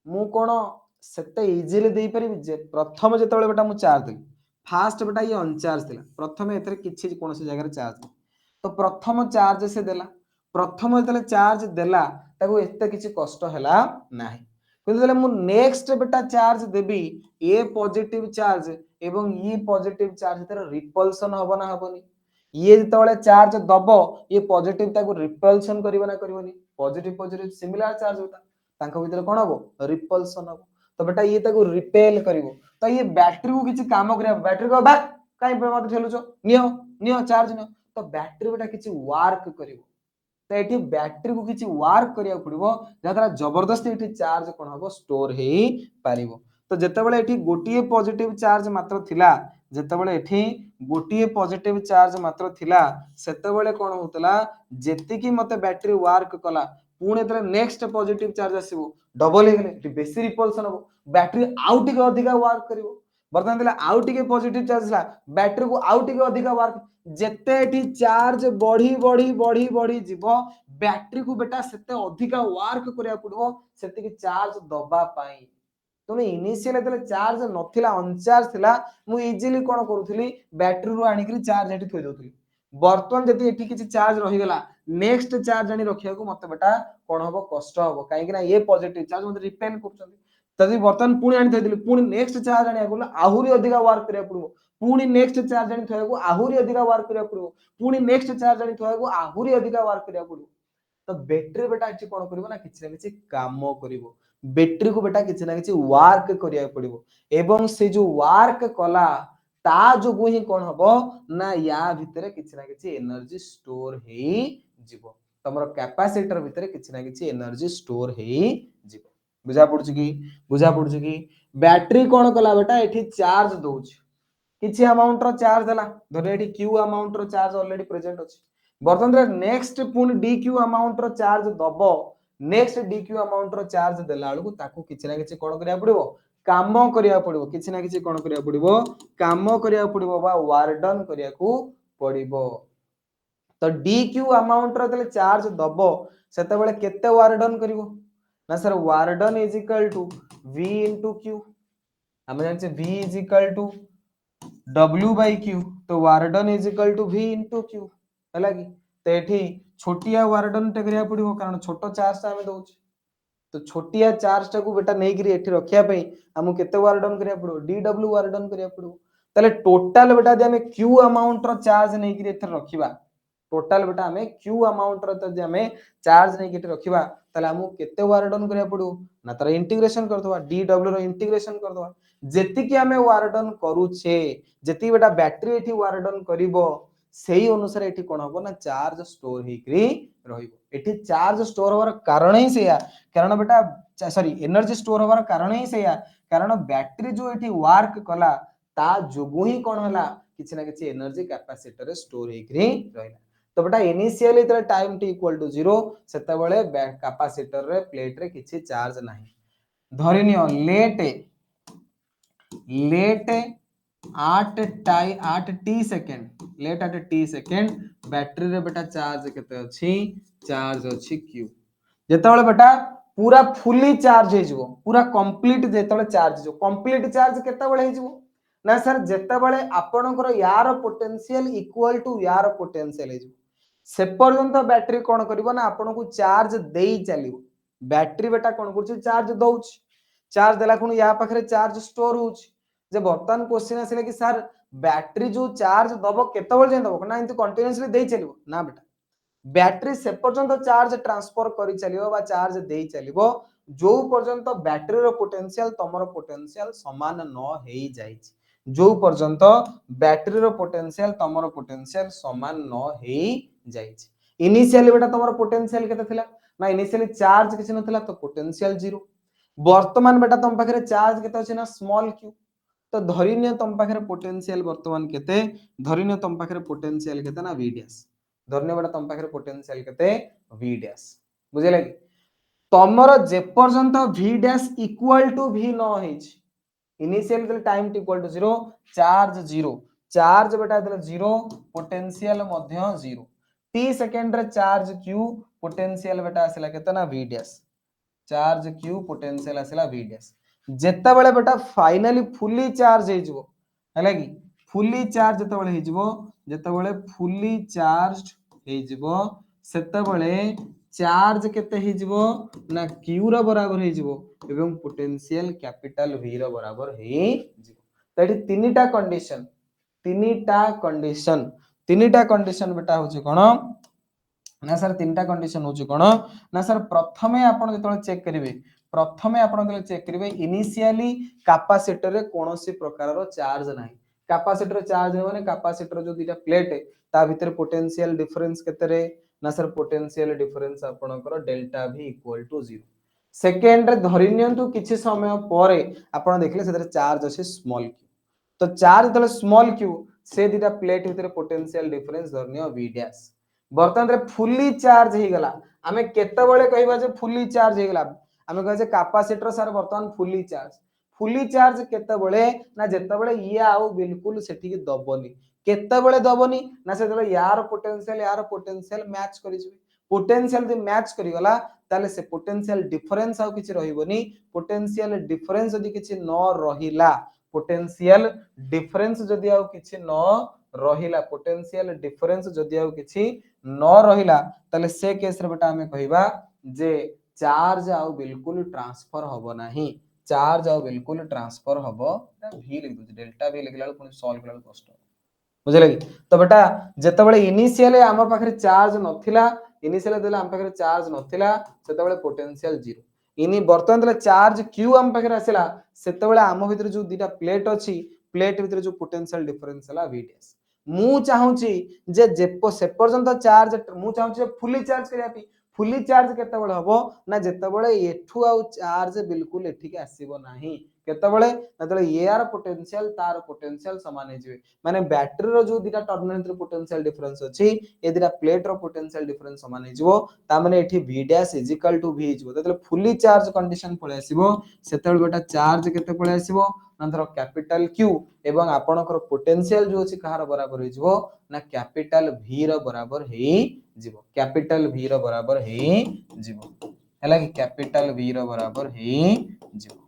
S1: मु कोन सेते इजीली देई परिबि जे प्रथम जेतेबेले बेटा मु चार्ज देली फास्ट बेटा ये अनचार्ज थिला प्रथम एथरे किछि कोनोसी जगह चार्ज तो प्रथम चार्ज से देला प्रथम जेतेले चार्ज देला ताको एते किछि कष्ट हैला नाही किंतु देले मु नेक्स्ट बेटा चार्ज देबी ए पॉजिटिव चार्ज एवं ई पॉजिटिव चार्ज तेरे रिपल्सन हबो ना हबोनी ये जेतेबेले चार्ज दबो ये पॉजिटिव ताको रिपल्सन करिवो ना करिवोनी पॉजिटिव पॉजिटिव सिमिलर चार्ज होता तांको भीतर कोन हबो रिपल्सन हबो तो बेटा ये ताको रिपेल करिवो तो ये बैटरी को किछि काम करिया बैटरी को बैक काई पे मत ठेलुचो नियो नियो चार्ज नियो तो बैटरी बेटा किछि वर्क करिवो तो एठी बैटरी को किछि वर्क करिया पड़िवो जहां जबरदस्ती एठी चार्ज कोन हबो स्टोर हेई पारिवो तो जेतेबेले एठी गोटिए पॉजिटिव चार्ज मात्र थिला जेतेबेले एठी गोटिए पॉजिटिव चार्ज मात्र थिला सेतेबेले कोन होतला जेतिकी मते बैटरी वर्क कला पुणे तरे नेक्स्ट पॉजिटिव चार्ज आसीबो डबल हे गेले एठी बेसी रिपल्सन हबो बैटरी आउट के अधिका वर्क करिवो वर्तमान दिला आउट के पॉजिटिव चार्ज ला बैटरी को आउट के अधिका वर्क जेते एठी चार्ज बढ़ी बढ़ी बढ़ी बढ़ी जीवो बैटरी को बेटा सेते अधिका वर्क करिया पड़ो सेते की चार्ज दबा पाई तुम इनिशियल जेते चार्ज नथिला अनचार्ज थिला मु इजीली कोन करूथली बैटरी रो आनी करी चार्ज एठी थोइ दोथली वर्तमान जति एठी किछि चार्ज रही गला नेक्स्ट चार्ज आनी रखिया को मते बेटा कोन हबो कष्ट हबो काहे कि ना ये पॉजिटिव चार्ज मते रिपेल करछन तदी वर्तमान पुणी आनी थैदिली पुणी नेक्स्ट चार्ज आनी आगुला आहुरी अधिका वर्क करिया पड़ो पुणी नेक्स्ट चार्ज आनी थैको आहुरी अधिका वर्क करिया पड़ो पुणी नेक्स्ट चार्ज आनी थैको आहुरी अधिका वर्क करिया पड़ो तो बैटरी बेटा एठी कोन करबो ना किछि ना किछि काम करबो बैटरी को बेटा किछि ना किछि वर्क करिया पड़िबो एवं से जो वर्क कला ता जो ही कोन हबो ना या भितरे किछि ना किछि एनर्जी स्टोर हेई जिवो तमरो कैपेसिटर भितरे किछि ना किछि एनर्जी स्टोर हेई जिवो बुझा पड़ुछि कि बैटरी कोन कला बेटा एठी चार्ज दोछ किछि अमाउंट रो चार्ज देला धरे एठी क्यू अमाउंट रो चार्ज ऑलरेडी प्रेजेंट अछि वर्तमान नेक्स्ट पुनी डीक्यू अमाउंट रो चार्ज दबो नेक्स्ट डीक्यू अमाउंट रो चार्ज देला बेलू ताको किछि ना किछि कोन करिया पड़िबो काम करिया पड़िबो किछि ना किछि कोन करिया पड़िबो काम करिया पड़िबो बा वार्डन करिया को पड़िबो तो डीक्यू अमाउंट रो तले चार्ज दबो सेते बेले केते वार्डन करिवो ना sir work done is equal to v into q हम जानछे v is equal to w by q तो work done is equal to v into q हला कि तो एठी छोटिया वार्डन टे करिया पड़िबो कारण छोटो चार्ज ता हमें दोछ तो छोटिया चार्ज टा को बेटा नै गिरी एठी रखिया पई हमु केते वार्डन करिया पड़ो dw वार्डन करिया पड़ो तले टोटल बेटा जे हमें q अमाउंट रो चार्ज नै गिरी एथे रखिबा टोटल बेटा हमें q अमाउंट रो त जे हमें चार्ज नै गिरी रखिबा तले हमु केते वार्डन करिया पड़ो ना तर इंटीग्रेशन कर दवा dw रो इंटीग्रेशन कर दवा जेति कि हमें वार्डन करू छे जेति बेटा बैटरी एठी वार्डन करिवो सेही अनुसार एठी कोन हबो ना चार्ज स्टोर हेकरी रहिबो एठी चार्ज स्टोर होवार कारण ही सेया कारण बेटा सॉरी एनर्जी स्टोर होवार कारण ही सेया कारण बैटरी जो एठी वर्क कला ता जोगु ही कोन हला किछि ना किछि एनर्जी कैपेसिटर स्टोर हेकरी रहिला तो बेटा इनिशियली त टाइम t इक्वल टू 0 सेते बेले कैपेसिटर रे प्लेट रे किछि चार्ज नाही धरिनियो let 8 t second let 8 t second battery रे बेटा चार्ज केते अछि चार्ज अछि q जेतेबेले बेटा पूरा फुली चार्ज हे जिवो पूरा कंप्लीट जेतेबेले चार्ज जो कंप्लीट चार्ज केतेबेले हे जिवो ना सर जेतेबेले आपनकर यार पोटेंशियल इक्वल टू यार पोटेंशियल हे जिवो से पर्यंत बैटरी कोन करिवो ना आपन को चार्ज देई चलिवो बैटरी बेटा कोन करछि चार्ज दउछ चार्ज देला खुन या पाखरे चार्ज स्टोर होउछ जे वर्तमान क्वेश्चन आसिले कि सर बैटरी जो चार्ज दबो केतेबेले जे दबो ना इंत कंटीन्यूअसली देई चलिवो ना बेटा बैटरी से पर्यंत चार्ज ट्रांसफर करी चलिबो बा चार्ज देई चलिबो जो पर्यंत बैटरी रो पोटेंशियल तमरो पोटेंशियल समान न हेई जाइछ जो पर्यंत बैटरी रो पोटेंशियल तमरो पोटेंशियल समान न हेई जाइछ इनिशियली बेटा तमरो पोटेंशियल केते थिला ना इनिशियली चार्ज किछ नथिला तो पोटेंशियल 0 वर्तमान बेटा तुम पाखरे चार्ज केते अछि ना स्मॉल q तो धरिनिय तुम पाखरे पोटेंशियल वर्तमान केते धरिनिय तुम पाखरे पोटेंशियल केते ना v डैश धरिनिय बेटा तुम पाखरे पोटेंशियल केते v डैश बुझिले कि तमरो जे पर्यंत v dash equal to v न हेछ initial time t equal to 0 charge बेटा देले 0 पोटेंशियल मध्य 0 t सेकंड रे चार्ज q पोटेंशियल बेटा आसिला केते ना v dash charge q potential आसिला v डैश जेता बेले बेटा फाइनली फुली चार्ज हे जिवो हैला कि फुली चार्ज जेता बेले हे जिवो जेता बेले फुली चार्ज हे जिवो सेता बेले चार्ज केते हे जिवो ना q रो बराबर हे जिवो एवं पोटेंशियल कैपिटल v रो बराबर हे जिवो तो एठी तीनिटा कंडीशन बेटा होची कोन ना सर तीनटा कंडीशन होची कोन ना सर प्रथमे आपण जेतले चेक करिवे प्रथमे आपण जेतले चेक करिवे इनिशियली कैपेसिटर रे कोनोसी प्रकार रो चार्ज नाही कैपेसिटर चार्ज हो माने कैपेसिटर जो दिटा प्लेट है ता भीतर पोटेंशियल डिफरेंस केते रे ना सर पोटेंशियल डिफरेंस आपणकर delta v equal to 0 second रे धरि नियंतु किछि समय परे आपण देखले सेतरे चार्ज अछि स्मॉल q तो चार्ज तले स्मॉल q से दिटा प्लेट भीतर पोटेंशियल डिफरेंस धरनियो v डैश बर्तन रे फुली चार्ज हे गला आमे केते बेले कहबा जे फुली चार्ज हे गला आमे कहे जे कैपेसिटर सर बर्तन फुली चार्ज केते बेले ना जेते बेले ये आउ बिल्कुल सेठी के दबोनी केते बेले दबोनी ना से बेले यार पोटेंशियल मैच करि जिवे पोटेंशियल जे मैच करि गला ताले से पोटेंशियल डिफरेंस आउ किछि रहिबोनी पोटेंशियल डिफरेंस जदि किछि न रहिला पोटेंशियल डिफरेंस जदि आउ किछि न रहिला पोटेंशियल डिफरेंस जदि आउ किछि न रहिला ताले से केस रे बेटा हमें कहिबा जे चार्ज आउ बिल्कुल ट्रांसफर होबो नाही चार्ज आउ बिल्कुल ट्रांसफर होबो v लिख दो डेल्टा v लिखला पुनी सॉल्व करला कष्ट बुझले कि तो बेटा जते बेले इनिशियली हम पाखरे चार्ज नथिला इनिशियली देला हम पाखरे चार्ज नथिला सेते बेले पोटेंशियल 0 इनी वर्तमान देला चार्ज q हम पाखरे आसिला सेते बेले हम भीतर जो दिटा प्लेट अछि प्लेट भीतर जो पोटेंशियल डिफरेंस हला v डैश मु चाहूची जे से पर्यंत चार्ज मु चाहूची फुली चार्ज करिया पी फुली चार्ज केते बेले हबो ना जेते बेले एठू आउ चार्ज बिल्कुल एठी के आसीबो नाही केते बेले नतले एआर पोटेंशियल तार पोटेंशियल समान हे जिवे माने बैटरी रो जो दिटा टर्मिनल रे पोटेंशियल डिफरेंस अछि ए दिटा प्लेट रो पोटेंशियल डिफरेंस समान हे जिवो ता माने एठी v dash is equal to v जिवो ततले फुली चार्ज कंडीशन पळे आसीबो सेतेबेले बेटा चार्ज केते पळे आसीबो नंतर कैपिटल q एवं आपणकर पोटेंशियल जो अछि कहार बराबर हे जिवो ना कैपिटल v रो बराबर हे जिवो कैपिटल v रो बराबर हे जिवो हैला कि कैपिटल v रो बराबर हे जिवो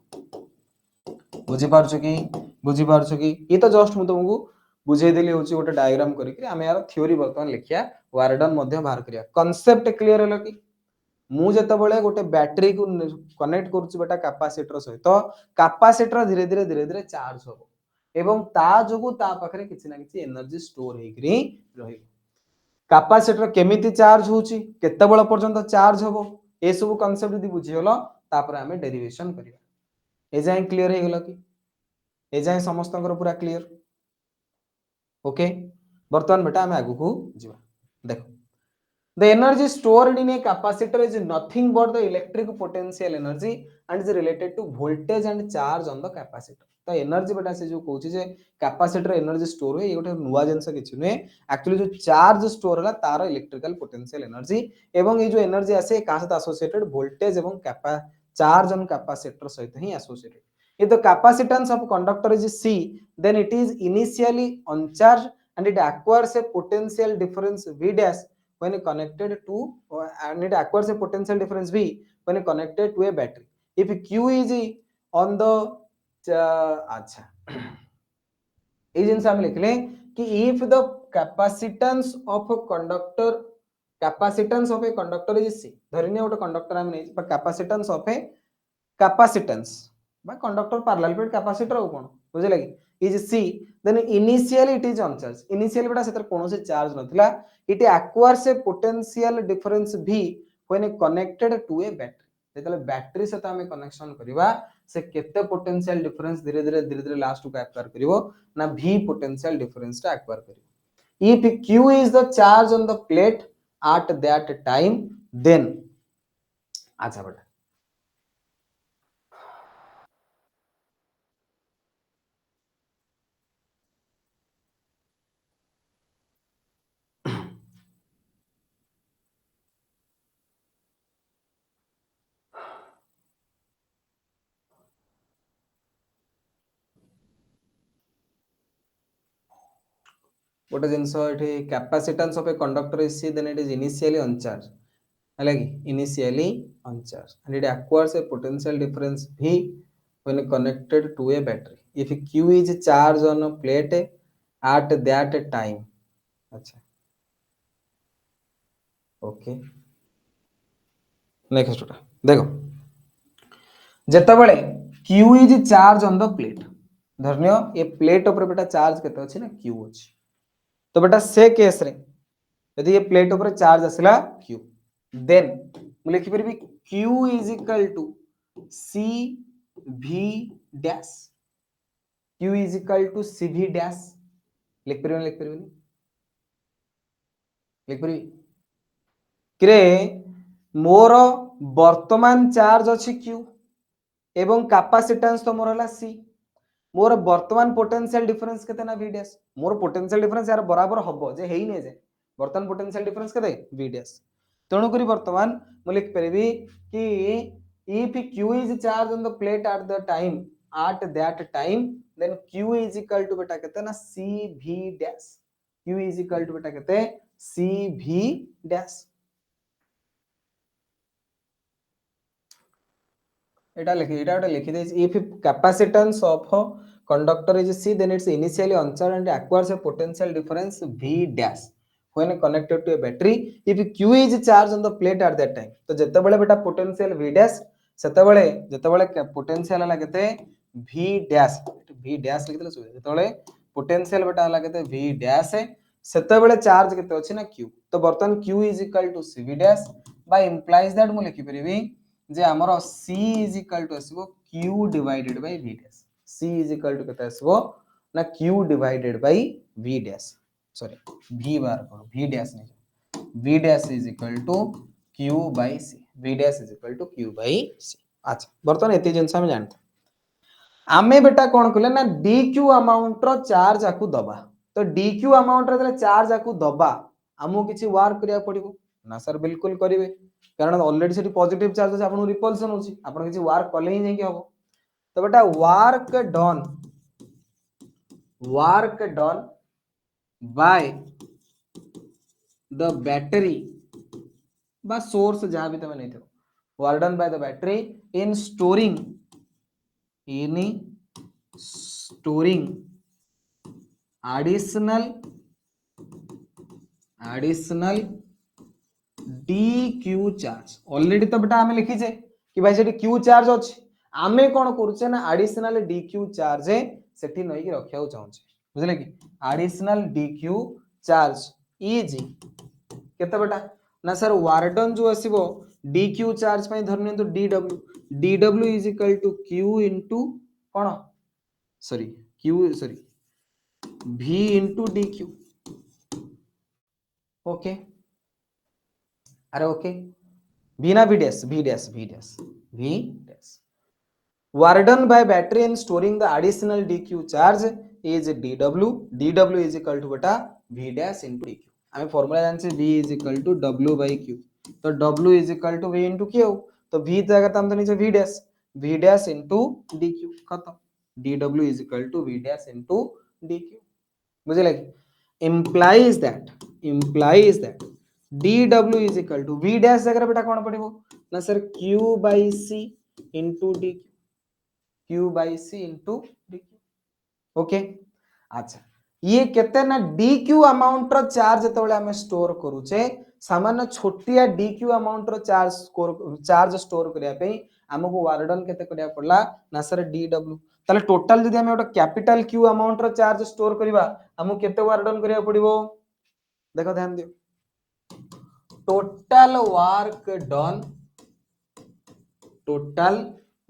S1: बुझी पारछो कि ये तो जस्ट मु तुमको बुझे देली होची गोटे डायग्राम करिक आमे यार थ्योरी वर्तमान लिखिया वार्डन मध्य बाहर करिया कांसेप्ट क्लियर हलो कि मु जते बेले गोटे बैटरी को कनेक्ट करूची बेटा कैपेसिटर सहित कैपेसिटर धीरे धीरे चार्ज हो एवं ता जोगु ता पाखरे किछि ना किछि एनर्जी स्टोर हेकरी रही कैपेसिटर केमिति चार्ज होची केते बेला पर्यंत चार्ज होबो ए सब कांसेप्ट यदि बुझी हलो तापर हमें डेरिवेशन करिया ए जाय क्लियर हे गेलो कि ए जाय समस्तकर पूरा क्लियर ओके वर्तमान बेटा हमें आगु को जीवा देखो the energy stored in a capacitor is nothing but the electric potential energy and is related to voltage and charge on the capacitor तो एनर्जी बेटा से जो कहूची जे कैपेसिटर एनर्जी स्टोर हुए ये गोटे नुवा जिंस किछि ने एक्चुअली जो चार्ज स्टोर होला तार इलेक्ट्रिकल पोटेंशियल एनर्जी एवं ये जो एनर्जी आसे का साथ एसोसिएटेड वोल्टेज एवं चार्ज ऑन कैपेसिटर सहित ही associated if the capacitance of conductor is C then it is initially uncharged and it acquires a potential difference V dash when connected to and it acquires a potential difference V when connected to a battery if Q is on the अच्छा ये जिनस हम लिखले कि if the capacitance of a conductor is C धरिने गोटे conductor हम नै पर capacitance of a capacitance बा कंडक्टर पैरेलल प्लेट कैपेसिटर हो कोन बुझले कि is C then initially it is on charge. Initially बेटा सेतर कोनोसे charge नथिला, it acquires a potential difference V when connected to a battery. जेतले बैटरी सहित आमे कनेक्शन करिवा से केते पोटेंशियल डिफरेंस धीरे धीरे लास्ट को एक्वायर करिवो ना V पोटेंशियल डिफरेंस टा acquire करिवो. If Q is the charge on the plate at that time, then अच्छा बेटा गोटे जिनस ये capacitance of a conductor is C then it is initially on charge है initially on charge and it acquires a potential difference V when connected to a battery if Q is charged on a plate at that time. अच्छा okay next देखो जेतेबेले Q is charged on the plate धरनियो ये plate ऊपर बेटा charge केते अछि ना Q अछि तो बेटा से केस रे यदि ये प्लेट ऊपर चार्ज आसला Q देन मु लिखि परबी Q is equal to C V dash Q is equal to C V dash लिख परबी क्रे मोर वर्तमान चार्ज अछि Q एवं कैपेसिटेंस तो मोर हला C मोर वर्तमान पोटेंशियल डिफरेंस केते ना V dash more potential difference यार बराबर हबो जे हेई ने जे वर्तमान पोटेंशियल डिफरेंस केते V डैश तेणु करी वर्तमान मु लिख परबी कि if Q is charged on the plate at the time at that time then Q is equal to बेटा केते ना CV dash Q is equal to बेटा केते CV डैश एटा लिखि दे if capacitance of a conductor is C then it's initially on charge and acquires a potential difference V dash when connected to a battery if Q is charged on the plate at that time तो जते बेले बेटा potential V dash सेते बेले जते बेले potential हला केते V dash लिखि देले सुबे जते बेले potential बेटा हला केते V dash सेते बेले चार्ज केते अछि ना Q तो बर्तन Q is equal to CV dash by implies that मु लिखि परिबी जे हमर C is equal to आसीबो Q divided by V dash C is equal to केते आसीबो ना Q divided by V dash sorry V बार करो V dash नहीं V dash is equal to Q by C V dash is equal to Q by C अच्छा बर्तन एते जिंस हम जानते आमे बेटा कोन कले ना dq अमाउंट रो चार्ज आकु दबा तो dq अमाउंट रे चार्ज आकु दबा हमु किछि वर्क करिया पड़िबो ना सर बिल्कुल करिवे कारण ऑलरेडी से पॉजिटिव चार्ज আছে आपन रिपल्सन होची आपन किछि वर्क कले ही नहीं कि हबो तो बेटा work done by the battery बा सोर्स जहां भी तमे नहीं थे work done by the battery in storing additional dq charge already तो बेटा हमें लिखी जे कि भाई सेठी q चार्ज अछि आमे कोन करूचे ना एडिशनल dq चार्ज सेठी नई कि रखिया चाहूचे बुझले कि एडिशनल dq चार्ज इज केते बेटा ना सर वार्डन जो आसीबो dq चार्ज पई धरने तो dw is equal to q into कोन sorry v into dq okay अरे ओके V ना V dash work done by battery in storing the additional dq charge is dw is equal to बेटा V dash into dq हमें formula जानते V is equal to W by Q तो W is equal to V into Q तो V जगह तो हम तो नीचे V dash into dq खत्म dw is equal to V dash into dq मुझे लगे implies that dw is equal to V dash जगह बेटा कौन पड़िबो ना sir Q by C into dq Q by C into dq okay अच्छा ये केते ना dq अमाउंट रो चार्ज जतबेले हमें स्टोर करूचे सामान्य छोटिया dq अमाउंट रो चार्ज स्टोर करिया पे हमको वार्डन केते करिया पड़ला ना सर DW ताले टोटल जदि हम गोटे कैपिटल Q अमाउंट रो चार्ज स्टोर करबा हमको केते वार्डन करिया पड़िबो देखो ध्यान दियो total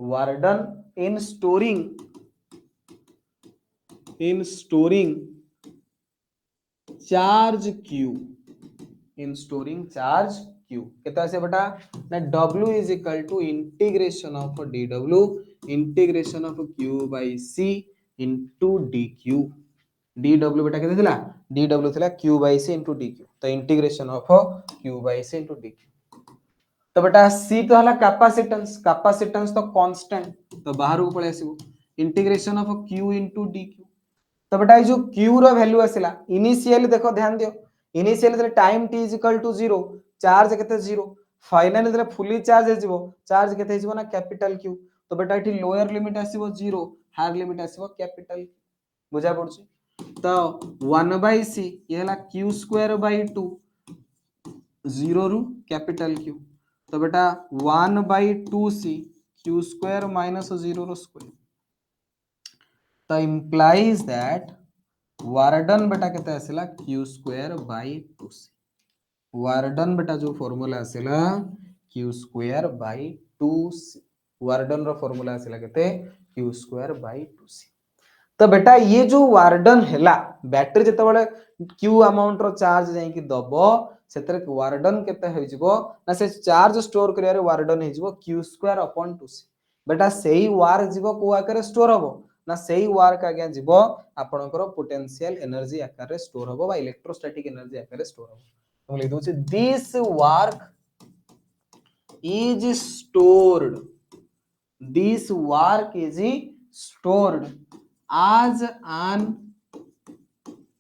S1: work done in storing charge Q in storing charge Q कितना से बेटा ना W is equal to integration of dW integration of Q by C into dQ dW बेटा कितना थिला dW थिला Q by C into dQ तो integration of Q by C into dQ तो बेटा C तो हला कैपेसिटेंस तो कांस्टेंट तो बाहर को पळे आसीबो integration of Q into dQ तो बेटा जो Q रो वैल्यू आसिला इनिशियली देखो ध्यान दियो initially time t is equal to 0 charge केते 0 फाइनली जले फुली चार्ज हेजिवो चार्ज केते हेजिवो ना कैपिटल Q तो बेटा एठी लोअर लिमिट आसीबो 0 हायर लिमिट आसीबो कैपिटल बुझा पड़छ तो 1 by c ये हला q स्क्वायर by 2 0 रु कैपिटल Q तो बेटा 1 by 2c q square minus 0 रो स्क्वायर तो implies that वार्डन बेटा केते आसिला q स्क्वायर बाय 2c वार्डन बेटा जो फार्मूला आसिला q स्क्वायर बाय 2c वार्डन रो फार्मूला आसिला केते q स्क्वायर बाय 2c तो बेटा ये जो वार्डन हैला बैटरी जते बळे q अमाउंट रो चार्ज जाई कि दबो सेतरे वार्डन केते होई जिवो ना से चार्ज स्टोर करिया रे वार्डन होई जिवो q स्क्वायर अपॉन 2c बेटा सेही वार्क जिवो को आकर स्टोर हबो ना सेही वार्क आज्ञा जिवो आपनकर पोटेंशियल एनर्जी आकार रे स्टोर हबो बा इलेक्ट्रोस्टैटिक एनर्जी आकार रे स्टोर हबो तो लिख दउछि दिस वार्क is stored this work is stored as an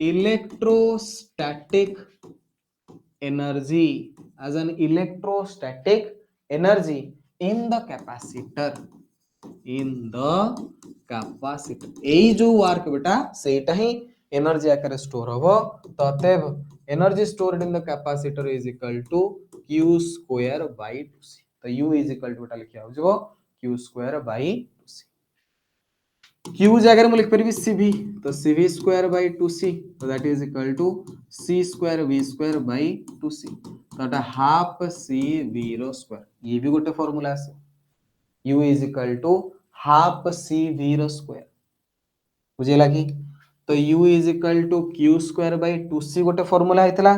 S1: electrostatic energy in the capacitor एई जो वर्क बेटा सेटा ही एनर्जी आकार स्टोर हबो ततेब energy stored in the capacitor is equal to q square by 2c तो u इज इक्वल टू बेटा लिखिया हो जबो q square by 2c q जगह में लिख परबी cv तो cv स्क्वायर बाय 2c तो that is equal to c square v square by 2c तो एटा हाफ c v रो स्क्वायर ये भी गोटे फार्मूला आसे u is equal to half c v रो स्क्वायर बुझेला कि तो u is equal to q square by 2c गोटे फार्मूला हेतला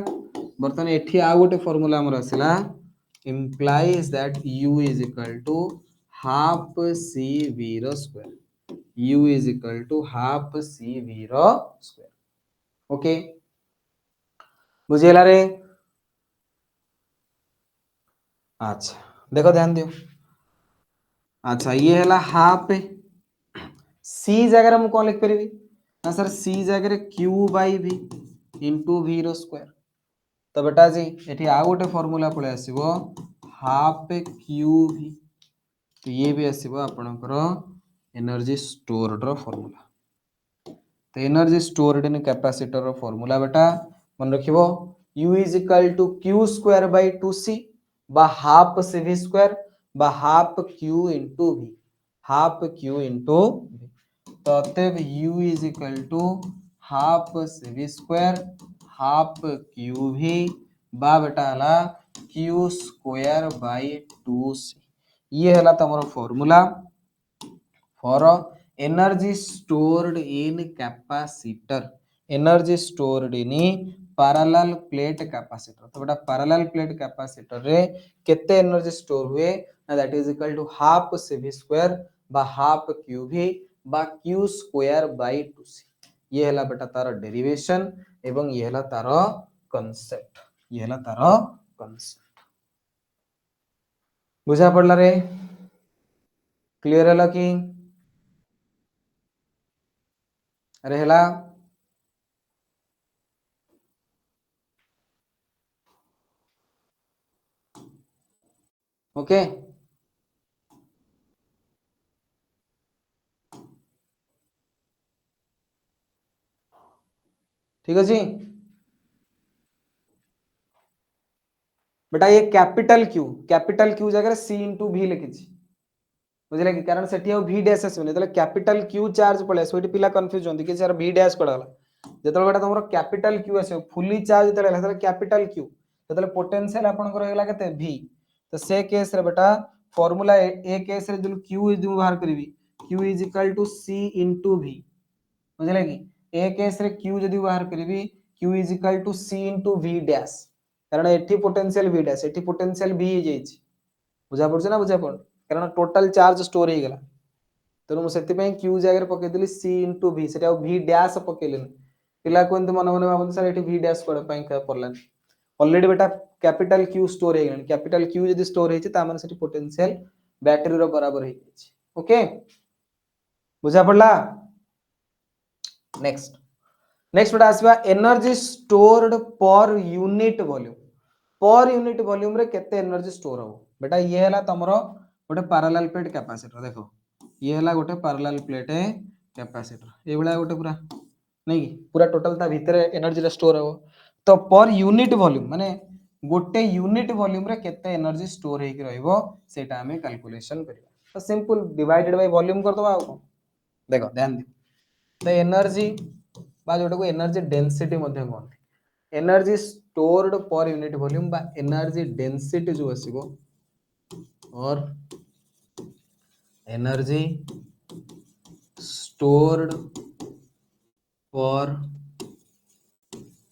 S1: बर्तन एठी आ गोटे फार्मूला हमर आसिला implies that u is equal to half c v रो square u is equal to half c v रो स्क्वायर ओके बुझेला रे अच्छा देखो ध्यान दियो अच्छा ये हैला हाफ सी जगह हम कौन लिख परिबी ना सर सी जगह q by v into v रो स्क्वायर तो बेटा जी एठी आ गोटे फार्मूला पळे आसीबो हाफ qv तो ये भी आसीबो आपनकर एनर्जी स्टोर्ड रो फार्मूला तो एनर्जी स्टोर्ड इन कैपेसिटर रो फार्मूला बेटा मन रखिबो u is equal to q square by 2c बा हाफ cv स्क्वायर बा half q into v half q into v तो अतएव u is equal to half cv square half qv बा बेटा हला q स्क्वायर बाय 2c ये हला तमरो formula for energy stored in capacitor energy stored in parallel plate capacitor तो बेटा पैरेलल प्लेट कैपेसिटर रे केते एनर्जी स्टोर हुए ना that is equal to half cv square बा हाफ qv बा q स्क्वायर बाय 2c ये हला बेटा तार डेरिवेशन एवं ये हला तार कांसेप्ट ये हला तार कांसेप्ट बुझा पड़ला रे क्लियर हला कि अरे हला ओके ठीक है जी बेटा ये कैपिटल Q जगह C इंटू V लिखी बुझिले कि कारण सेठी v डैश आसबनी तले कैपिटल q चार्ज पळे आसो एठी पिला कंफ्यूज होंदी कि सर v डैश कोडा जेतले बेटा तुमरो कैपिटल q आसो फुली चार्ज जेतले तले कैपिटल q जेतले पोटेंशियल आपन को रहला केते v तो से केस रे बेटा फार्मूला ए केस रे जो q इज बाहर करबी q is equal to c into v बुझिले कि ए केस रे q जदी बाहर करबी q is equal to c into v dash कारण एठी पोटेंशियल v डैश एठी पोटेंशियल v हे जेछि बुझा पड़छ ना बुझा पड़ कारण टोटल चार्ज स्टोर हे गेला तेणु मुझे क्यू जगह पकईदेली सी इंटू भी से भी डैश पकईले पिला को मन मन भावती सर ये भी डैश पड़लानी ऑलरेडी बेटा कैपिटल क्यू स्टोर हो गलानी कैपिटल क्यू जब स्टोर होती पोटेंशियल बैटरी रो बराबर हो ओके बुझा पड़ला नेक्स्ट नेक्स्ट बेटा आसवा energy stored per unit volume रे केते एनर्जी स्टोर हो बेटा ये हला तमरो गोटे पैरेलल प्लेट कैपेसिटर देखो ये हला गोटे पैरेलल प्लेट कैपेसिटर ए बळा गोटे पूरा नहीं पूरा टोटल ता भीतर एनर्जी स्टोर हो तो पर यूनिट वॉल्यूम माने गोटे यूनिट वॉल्यूम रे केते एनर्जी स्टोर हेकि रहइबो सेटा हमें कैलकुलेशन करबा तो सिंपल डिवाइडेड बाय वॉल्यूम कर दबा आ देखो ध्यान दे द एनर्जी बा जोटा को एनर्जी डेंसिटी मध्ये कहते energy stored per unit volume बा एनर्जी डेंसिटी जो आसीबो और energy stored for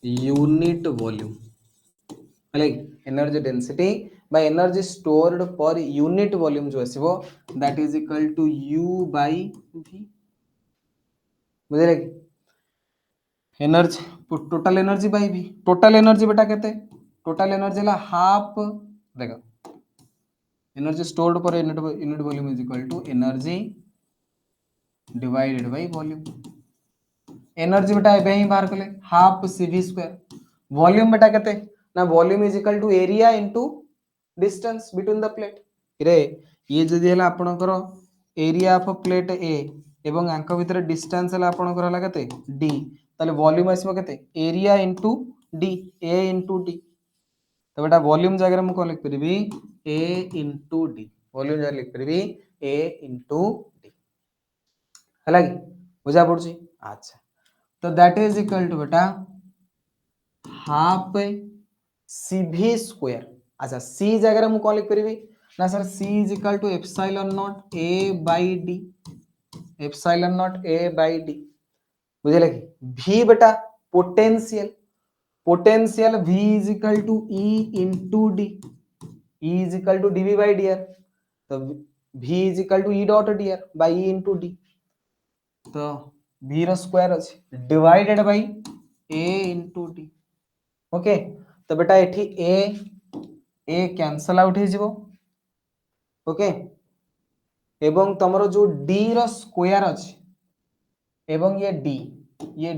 S1: unit volume like energy density by energy stored per unit volume जो आसीबो that is equal to u by v बुझले कि energy total energy by v total energy बेटा केते total energy ला half देखो energy stored per unit volume is equal to energy divided by volume energy बेटा एबे ही बाहर कले हाफ cv स्क्वायर वॉल्यूम बेटा केते ना volume is equal to area into distance between the plate रे ये जदी हला आपनकर एरिया ऑफ प्लेट ए एवं आंक भीतर डिस्टेंस हला आपनकर हला केते d ताले वॉल्यूम आसीबो केते area into d a into d तो बेटा वॉल्यूम जगह हम कोन लिख परबी a इनटू d वॉल्यूम जगह लिख परबी a इनटू d हला कि बुझा पड़ची अच्छा तो दैट इज इक्वल टू बेटा हाफ cv स्क्वायर अच्छा c जगह हम कोन लिख परबी ना sir c is equal to epsilon not a by d epsilon not a by d बुझले कि v बेटा potential potential v is equal to e into d e is equal to dv by dr तो v is equal to e dot dr by e into d तो v रो square अछि divided by a into d okay तो बेटा एठी a cancel out हे जिवो okay एवं तमरो जो d रो स्क्वायर अछि एवं ये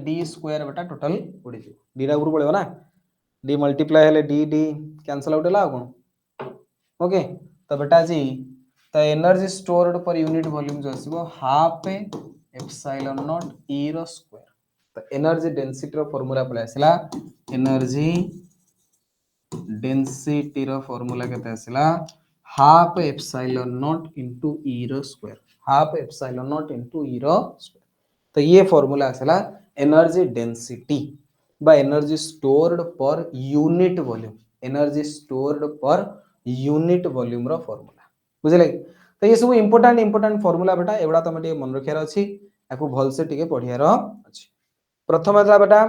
S1: d स्क्वायर बेटा टोटल उड़ी जिवो d रा ऊपर पड़ेबो ना d मल्टीप्लाई हेले d कैंसल आउट होला कोन ओके तो बेटा जी तो energy stored per unit volume जो आसीबो हाफ एप्सिलॉन नॉट e रो स्क्वायर तो एनर्जी डेंसिटी रो फार्मूला पळे आसिला एनर्जी डेंसिटी रो फार्मूला केते आसिला half epsilon not into e रो square half epsilon not into e रो स्क्वायर तो ये फार्मूला आसिला एनर्जी डेंसिटी बा energy stored per unit volume energy stored per unit volume रो फार्मूला बुझले तो ये सब इंपोर्टेंट फार्मूला बेटा एवडा तमे टिके मन रखियार अछि याकू भल से टिके पढियार अछि प्रथम हला बेटा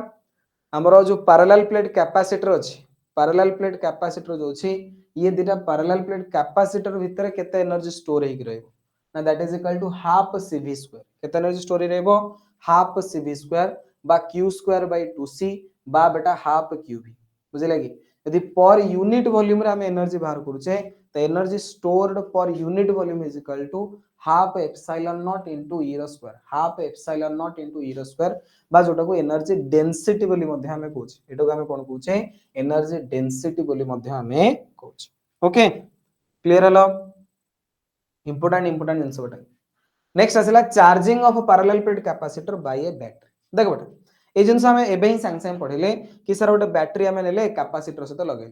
S1: हमरो जो पैरेलल प्लेट कैपेसिटर अछि पैरेलल प्लेट कैपेसिटर जो अछि ये दिटा पैरेलल प्लेट कैपेसिटर भीतर केते एनर्जी स्टोर हेकि रहइबो ना that is equal to half cv square केते एनर्जी स्टोर रहइबो हाफ cv स्क्वायर बा q स्क्वायर बाय 2c बा बेटा हाफ qv बुझले कि यदि पर यूनिट वॉल्यूम रे हम एनर्जी बाहर करूचे तो energy stored per unit volume is equal to half epsilon not into e रो square half epsilon not into e रो स्क्वायर बा जोटा को एनर्जी डेंसिटी बोली मध्ये हमें कहूचे एटा को हमें कोन कहूचे एनर्जी डेंसिटी बोली मध्ये हमें कहूचे ओके क्लियर हलो इंपोर्टेंट आंसर बेटा नेक्स्ट आसिला charging of parallel plate capacitor by a battery देखो बेटा ए जिंस हमें एबे ही संग संग पढिले कि सर गोटे बैटरी हमें नेले कैपेसिटर सहित लगेले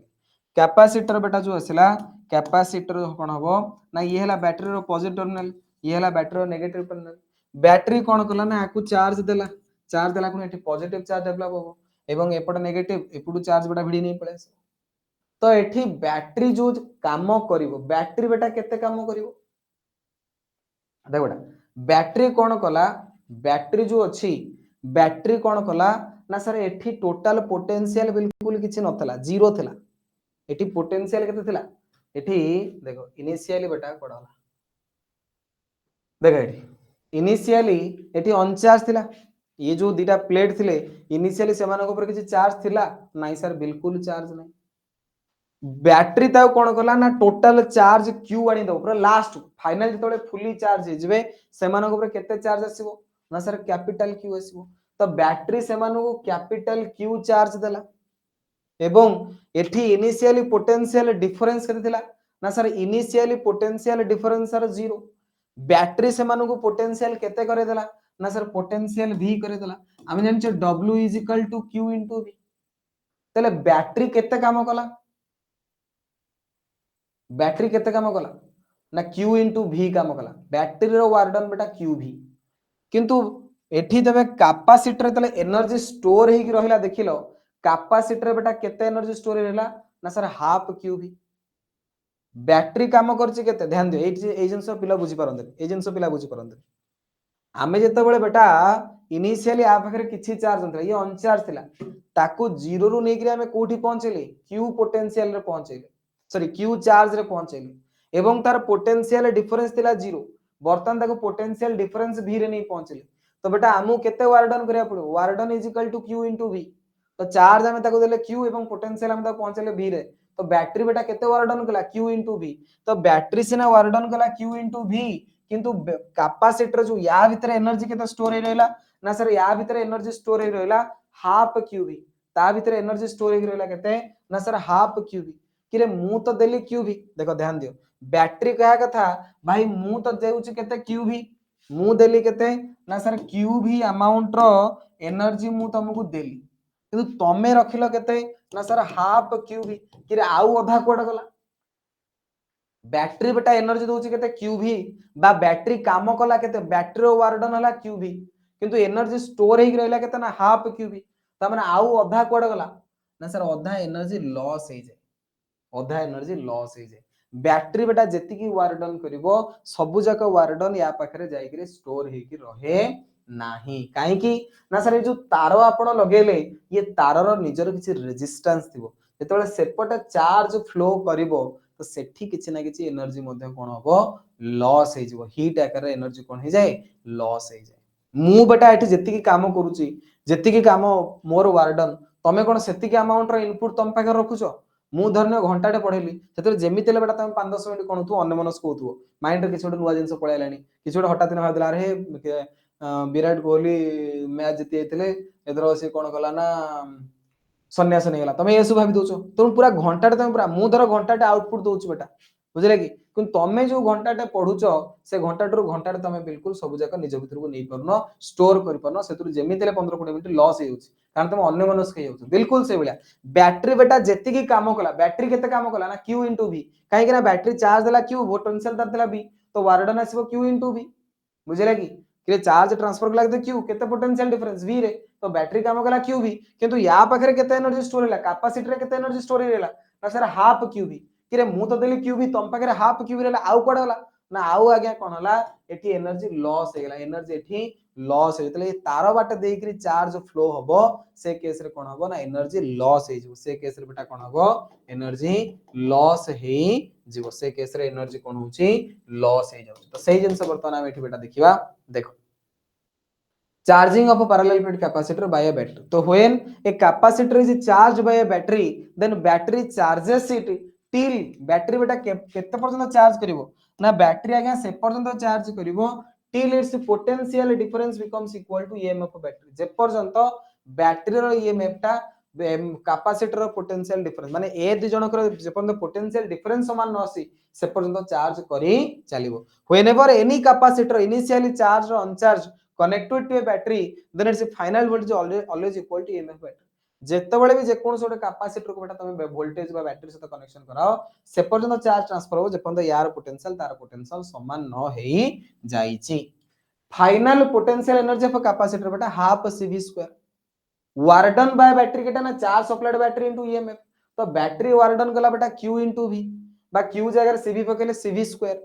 S1: कैपेसिटर बेटा जो आसिला कैपेसिटर कोन हबो ना ये हला बैटरी रो पॉजिटिव टर्मिनल ये हला बैटरी नेगेटिव टर्मिनल बैटरी कोन कला ना आकु चार्ज देला कोन एठी पॉजिटिव चार्ज डेवलप हो एवं एपट नेगेटिव एपटू चार्ज बेटा भिडी नहीं पळे तो एठी बैटरी जो काम करिवो बैटरी बेटा केते काम करिवो देख बेटा बैटरी कोन कला बैटरी जो अछि बैटरी कोन कला ना सर एठी टोटल पोटेंशियल बिल्कुल किछि नथला जीरो थिला एठी पोटेंशियल केते थिला एठी देखो इनिशियली बेटा कोड होला देख एठी इनिशियली एठी अनचार्ज थिला ये जो दीटा प्लेट थिले इनिशियली सेमान ऊपर किछि चार्ज थिला नाही सर बिल्कुल चार्ज नाही बैटरी ता कोन कला ना टोटल चार्ज क्यू आनी दो पूरा लास्ट फाइनल जतोले फुली चार्ज हिजबे सेमान ऊपर केते चार्ज आसीबो ना सर कैपिटल क्यू आसीबो तो बैटरी सेमान को कैपिटल क्यू चार्ज देला एवं एठी इनिशियली पोटेंशियल डिफरेंस केते थिला ना sir initially potential difference sir zero battery सेमान को पोटेंशियल केते करे देला ना सर पोटेंशियल v करे देला हम जानि w = q * v तले बैटरी केते काम कला बैटरी केते काम कला ना q * v काम कला बैटरी रो वर्क डन बेटा qv किंतु एठी तबे कैपेसिटर तले एनर्जी स्टोर हेकी रहिला देखिलो कैपेसिटर बेटा केते एनर्जी स्टोर हेला ना सर हाफ qv बैटरी काम करछि केते ध्यान दियो ए जिंस पिला बुझी परंदे ए जिंस पिला बुझी परंदे आमे जते बेले बेटा इनिशियली आ पाखरे किछि चार्ज नथला ये अनचार्ज थिला ताकू जीरो रु नेकरी आमे कोठी पहुंचेले q पोटेंशियल रे पहुंचेले सॉरी q चार्ज रे पहुंचेले एवं तार पोटेंशियल डिफरेंस थिला जीरो बर्तन ताको पोटेंशियल डिफरेंस v रे नहीं पहुंचेले तो बेटा आमु केते वर्क डन करिया पड़ो वर्क डन = q * v तो चार्ज आमे ताको देले q एवं पोटेंशियल आमे ताको पहुंचेले v रे तो बैटरी बेटा केते वर्क डन कला q * v तो बैटरी सिना वर्क डन कला q * v किंतु कैपेसिटर जो या भीतर एनर्जी केते स्टोर हे रहला ना सर या भीतर एनर्जी स्टोर हे रहला हाफ qv ता भीतर एनर्जी स्टोर हे रहला केते ना सर हाफ qv किरे मु तो देली qv देखो ध्यान दियो बैटरी कहा कथा भाई मु तो देउची केते qv मु देली केते ना सर qv अमाउंट रो एनर्जी मु तुमको देली किंतु तमे रखिलो केते ना सर हाफ qv किरे आउ अधा कोड गला बैटरी बेटा एनर्जी दोची केते qv बा बैटरी काम कला केते बैटरी रो वर्क डन हला qv किंतु एनर्जी स्टोर हेक रहला केते ना हाफ qv त माने आउ अधा कोड गला ना सर अधा एनर्जी लॉस हे जाय अधा एनर्जी लॉस हे जाय बैटरी बेटा जेति की वर्क डन करिवो सबु जाक वर्क डन या पाखरे जाय कि स्टोर हे कि रहे नाही काहे कि ना सर जो तार आपण लगेले ये तार रो निजर किछि रेजिस्टेंस थिबो जेतबेले सेपटे चार्ज फ्लो करिवो तो सेठी किछि ना किछि एनर्जी मध्ये कोन हबो लॉस हे जिवो हीट आकार एनर्जी कोन हे जाय लॉस हे जाय मु बेटा एठी जेति की काम करूची जेति की काम मोर वर्क डन तमे कोन सेति की अमाउंट रो इनपुट तम पाखे रखुछो मु धरने घंटाटे पढेली सेतरे जेमितेले बेटा तमे 5-10 मिनिट कोन तू अन्य मनस कोथु माइंड रे किछोड नुवा जिंस पळैलानी किछोड हटात दिन भादला रे विराट कोहली मैच जीति आइतले एदरो से कोन कला ना सन्यास नहीं गला तमे एसु भाबी दोछो तुम पूरा घंटाटे तमे पूरा मु धर घंटाटे आउटपुट दोछ बेटा बुझले कि किन तमे जो घंटाटे पढुचो से घंटाटरो घंटाटे तमे बिल्कुल सब जाक निज भीतर को नै परनो स्टोर कर परनो सेतु जेमितेले 15-20 मिनिट लॉस हे होछ कारण तमे अन्य मनस के होछ बिल्कुल से बेला बैटरी बेटा जेति की काम कला बैटरी केते काम कला ना q * v काहे कि ना बैटरी चार्ज देला q पोटेंशियल दर देला v तो वर्क डन आसीबो q * v बुझले कि चार्ज ट्रांसफर कला केते q केते पोटेंशियल डिफरेंस v रे तो बैटरी काम कला qv किंतु या पाखरे केते एनर्जी स्टोर हैला कैपेसिटर केते एनर्जी स्टोर हैला ना सर हाफ qv किरे मु तो देली qv तम पाखरे हाफ qv हैला आउ कोड होला ना आउ आज्ञा कोन होला एठी एनर्जी लॉस हैला एनर्जी एठी लॉस हेतले तार बाटे देकरी चार्ज फ्लो हबो से केस रे कोन हबो ना एनर्जी लॉस हे जिवो से केस रे बेटा कोन हबो एनर्जी लॉस हे जिवो से केस रे एनर्जी कोन होची लॉस हे जाउ तो सही जिंस वर्तमान हम एठी बेटा देखिबा देखो charging of a parallel plate capacitor by a battery so when a capacitor is charged by a battery then battery charges it till battery beta kete parjanta charge karibo na battery aga se parjanta charge karibo till its potential difference becomes equal to emf of battery je parjanta battery ro emf ta capacitor potential difference माने ए दि जनकर जे पर्यंत potential difference समान न आसी से पर्यंत charge करी चलिबो whenever any capacitor initially charged or uncharged connected to a battery then its final voltage always equal to emf battery जेतेबेले भी जेकोनोसी गोटे कैपेसिटर को बेटा तुम वोल्टेज बा बैटरी सहित कनेक्शन कराओ से पर्यंत चार्ज ट्रांसफर हो जेपर्यंत यार पोटेंशियल तार पोटेंशियल समान न हेई जाईची final potential energy of capacitor बेटा half cv square work done by battery केटा ना charge supplied battery into EMF तो बैटरी वर्क डन गला बेटा q इनटू v बा q जगह cv पकेले cv स्क्वायर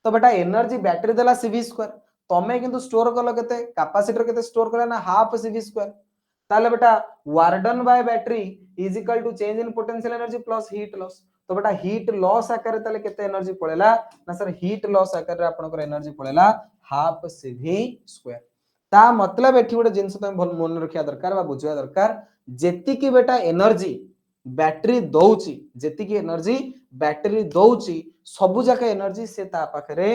S1: तो बेटा एनर्जी बैटरी देला cv स्क्वायर तमे किंतु स्टोर कलो केते कैपेसिटर केते स्टोर करला ना हाफ cv स्क्वायर ताले बेटा work done by battery is equal to change in potential energy plus heat loss तो बेटा हीट लॉस आकार ताले केते एनर्जी पळेला ना सर हीट लॉस आकार रे आपनकर एनर्जी पळेला हाफ cv स्क्वायर ता मतलब एठी गोटे जिंस तुम मन रखिया दरकार बा बुझिया दरकार जेति की बेटा एनर्जी बैटरी दउची जेति की एनर्जी बैटरी दउची सबु जाका एनर्जी से ता पाखरे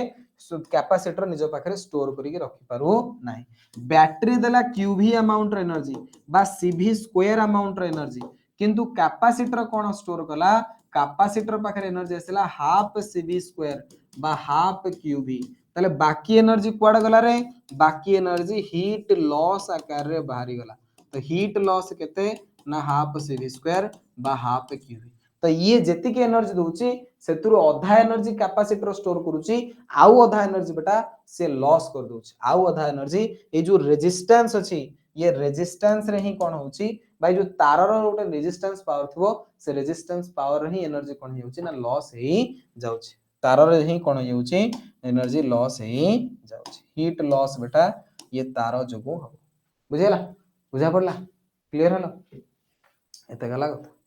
S1: कैपेसिटर निज पाखरे स्टोर करिके रखि पारु नाही बैटरी देला qv अमाउंट रे एनर्जी बा cv स्क्वायर अमाउंट रे एनर्जी किंतु कैपेसिटर कोन स्टोर कला कैपेसिटर पाखरे एनर्जी आसला हाफ cv स्क्वायर बा हाफ qv ताले बाकी एनर्जी कुआड गला रे बाकी एनर्जी हीट लॉस आकार रे बाहरी गला तो हीट लॉस केते ना हाफ cv स्क्वायर बा हाफ qv तो ये जेति के एनर्जी दोची सेतुर अधा एनर्जी कैपेसिटर स्टोर करूची आउ अधा एनर्जी बेटा से लॉस कर दोची आउ अधा एनर्जी ए जो रेजिस्टेंस अछि ये रेजिस्टेंस रे ही कोन होची भाई जो तारर गोटे रेजिस्टेंस पावर थबो से रेजिस्टेंस पावर रे ही एनर्जी कोन हेउची ना लॉस हेई जाउची तारर रे ही कोन हेउची एनर्जी लॉस हेई जाउची हीट लॉस बेटा ये तार जोगु हो बुझेला बुझा पड़ला क्लियर हला एते गला कथा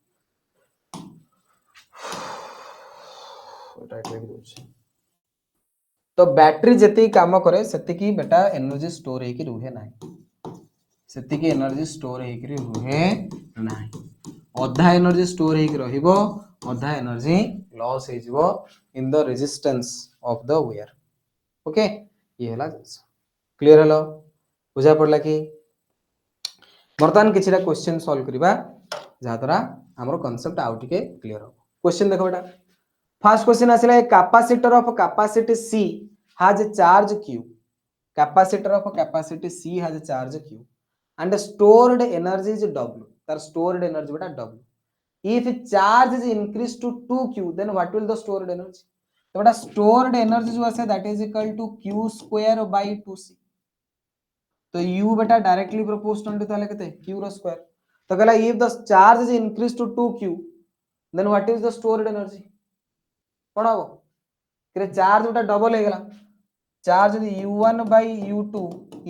S1: तो बैटरी जति काम करे सेति की बेटा एनर्जी स्टोर हेकी रुहे नाही सेति की एनर्जी स्टोर हेकी रुहे नाही अधा एनर्जी स्टोर हेकी रहिबो अधा एनर्जी लॉस हे जिवो in the resistance of the wire okay ये हला क्लियर हलो बुझा पड़ला कि वर्तमान किछिरा क्वेश्चन सॉल्व करिबा जा द्वारा हमरो कांसेप्ट आउट के क्लियर हो क्वेश्चन देखो बेटा फर्स्ट क्वेश्चन आसिला capacitor of capacity C has charge Q capacitor of capacity C has charge Q and stored energy is W तर stored energy बेटा W if charge is increased to 2Q then what will the stored energy तो बेटा stored energy जो है that is equal to Q square by 2C तो U बेटा directly proportional to ताले केते Q रो स्क्वायर तो कहला if the charge is increased to 2Q then what is the stored energy कोन हो कि चार्ज बेटा डबल हे गला charge u1 by u2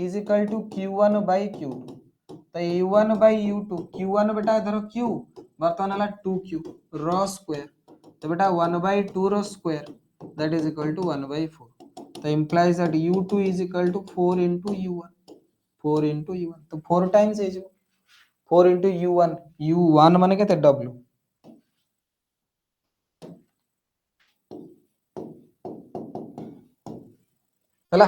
S1: is equal to q1 by q2 तो u1 by u2 q1 बेटा धरो q वर्तमान हला 2q रो square तो बेटा 1 by 2 रो square that is equal to 1 by 4 तो implies that u2 is equal to 4 into u1 4 into u1 तो 4 टाइम्स हे जो 4 into u1 u1 माने केते w हला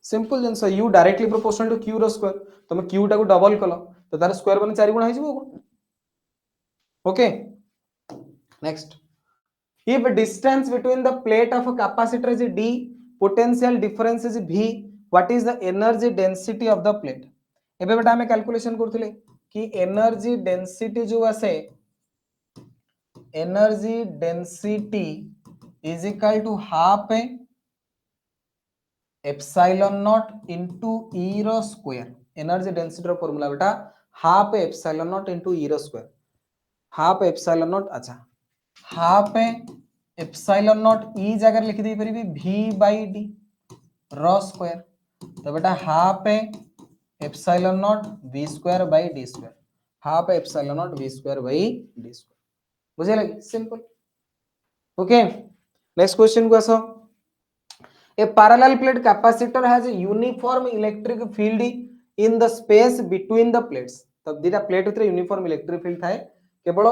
S1: simple since u directly proportional to q रो स्क्वायर तुम q टा को डबल कलो तो तार स्क्वायर बने 4 गुणा हो जिवो okay next if distance between the plate of a capacitor is d potential difference is v what is the energy density of the plate एबे बेटा हमें कैलकुलेशन करथले कि एनर्जी डेंसिटी जो आसे energy density is equal to half epsilon not into E रो square energy density रो formula बेटा half epsilon not into E रो स्क्वायर हाफ एप्सिलॉन नॉट अच्छा हाफ एप्सिलॉन नॉट ई जगह लिख दे परिबी v बाय d रो स्क्वायर तो बेटा half epsilon naught v square by d square half epsilon naught v square by d square बुझे लगी सिंपल ओके नेक्स्ट क्वेश्चन को आसो A parallel plate capacitor has a uniform electric field in the space between the plates. तो दीटा plate भितर uniform electric field थाए केवल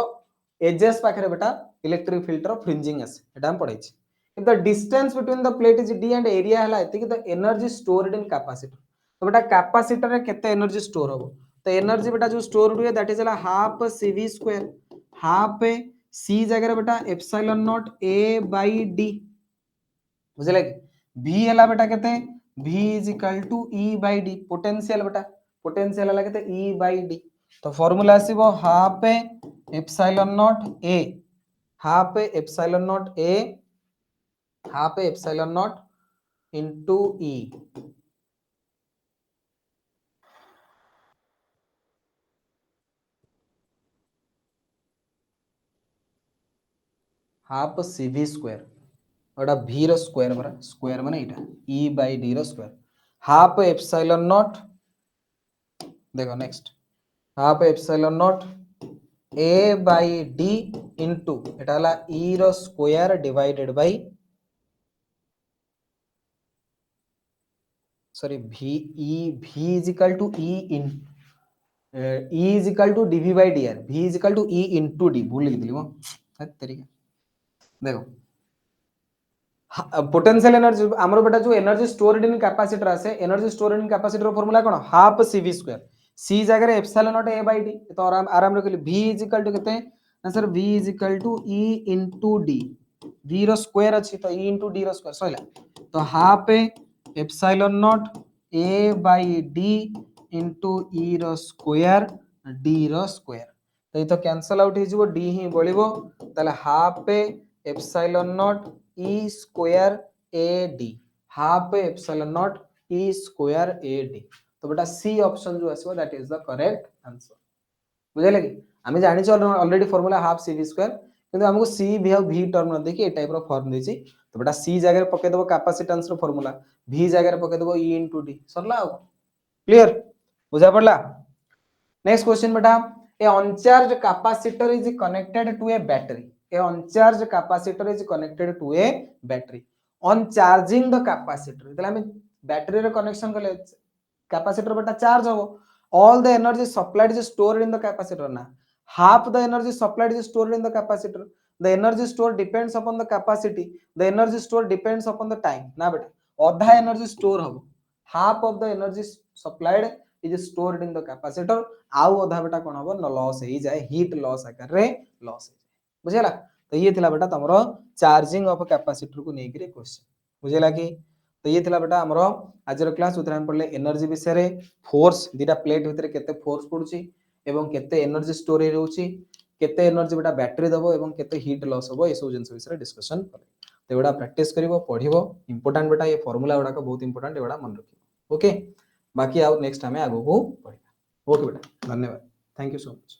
S1: edges पाखरे बेटा इलेक्ट्रिक फील्ड रो फ्रिंजिंग आसे एटा हम पढाई छी if the distance between the plate is d and area हला एति कि the energy stored in capacitor तो बेटा कैपेसिटर रे केते एनर्जी स्टोर होबो तो एनर्जी बेटा जो स्टोर हुए दैट इज हला half cv square half c जगह रे बेटा epsilon not a by d बुझले कि v हला बेटा केते v is equal to e by d potential बेटा पोटेंशियल हला केते e by d तो फॉर्मूला आसीबो half epsilon naught A, half epsilon naught A, half epsilon not into E, half C V square ओटा भी रो स्क्वायर बरा, स्क्वायर माने इटा ई बाय डी रो स्क्वायर, हाफ एप्सिलॉन नॉट, देखो next half epsilon naught A by D into एटा हला ई रो square divided by sorry v is equal to E in E is equal to d v by d r, v is equal to e into d, भूल लिख दिली मो तरीका। देखो potential energy हमर बेटा जो एनर्जी स्टोर्ड इन कैपेसिटर आसे, energy stored in capacitor formula कोन हाफ सीवी स्क्वायर, सी जगह रे epsilon naught A by D, तो आराम आराम रे कहली v इज इक्वल टू केते ना sir, v is equal to e into d, v रो स्क्वायर अछि तो e इनटू d रो स्क्वायर सइला, तो half epsilon not a by d into e रो स्क्वायर d रो स्क्वायर, तो ये तो कैंसल आउट हो जिवो, d ही बोलिबो, ताले half epsilon naught e square a d, half epsilon naught e square a d, तो बेटा सी ऑप्शन जो आसीबो that is the correct answer. बुझले कि आमे जानि छ already formula half C square, किंतु हमको सी भी और v टर्म न देखि ए टाइप रो फॉर्म देछि, तो बेटा सी जगह रे पके देबो कैपेसिटेंस रो फार्मूला, v जगह रे पके देबो e d, सरला हो क्लियर, बुझा पड़ला। नेक्स्ट क्वेश्चन बेटा, a uncharged capacitor is connected to a battery, a uncharged capacitor is connected to a battery, on charging the capacitor, तले हम बैटरी रे कनेक्शन करले कैपेसिटर बेटा चार्ज हो, all the energy supplied is stored in the capacitor na, half the energy supplied is stored in the capacitor, the energy stored depends upon the capacity, the energy stored depends upon the time ना बेटा, आधा energy store हो, half of the energy supplied is stored in the capacitor, आउ आधा बेटा कोन हो न loss हो जाए, हीट लॉस आकार रे लॉस हो जाए, बुझेला। तो ये थिला बेटा तमरो चार्जिंग ऑफ कैपेसिटर को नेकी रे क्वेश्चन, बुझेला कि। तो ये थिला बेटा हमरो आजर क्लास उतरा हम पढ़ले एनर्जी विषय रे, फोर्स दीटा प्लेट भितर केते फोर्स पड़ुची एवं केते एनर्जी स्टोर हे रहउची, केते एनर्जी बेटा बैटरी दबो एवं केते हीट लॉस होबो, ए सब जिंस विषय डिस्कशन करे, तो एडा प्रैक्टिस करिवो पढिवो, इंपोर्टेंट बेटा ये फार्मूला गुडा को बहुत इंपोर्टेंट, एडा मन रखिवो, ओके। बाकी आउ नेक्स्ट हमें आगो को पढिबा, ओके बेटा, धन्यवाद, थैंक यू सो मच।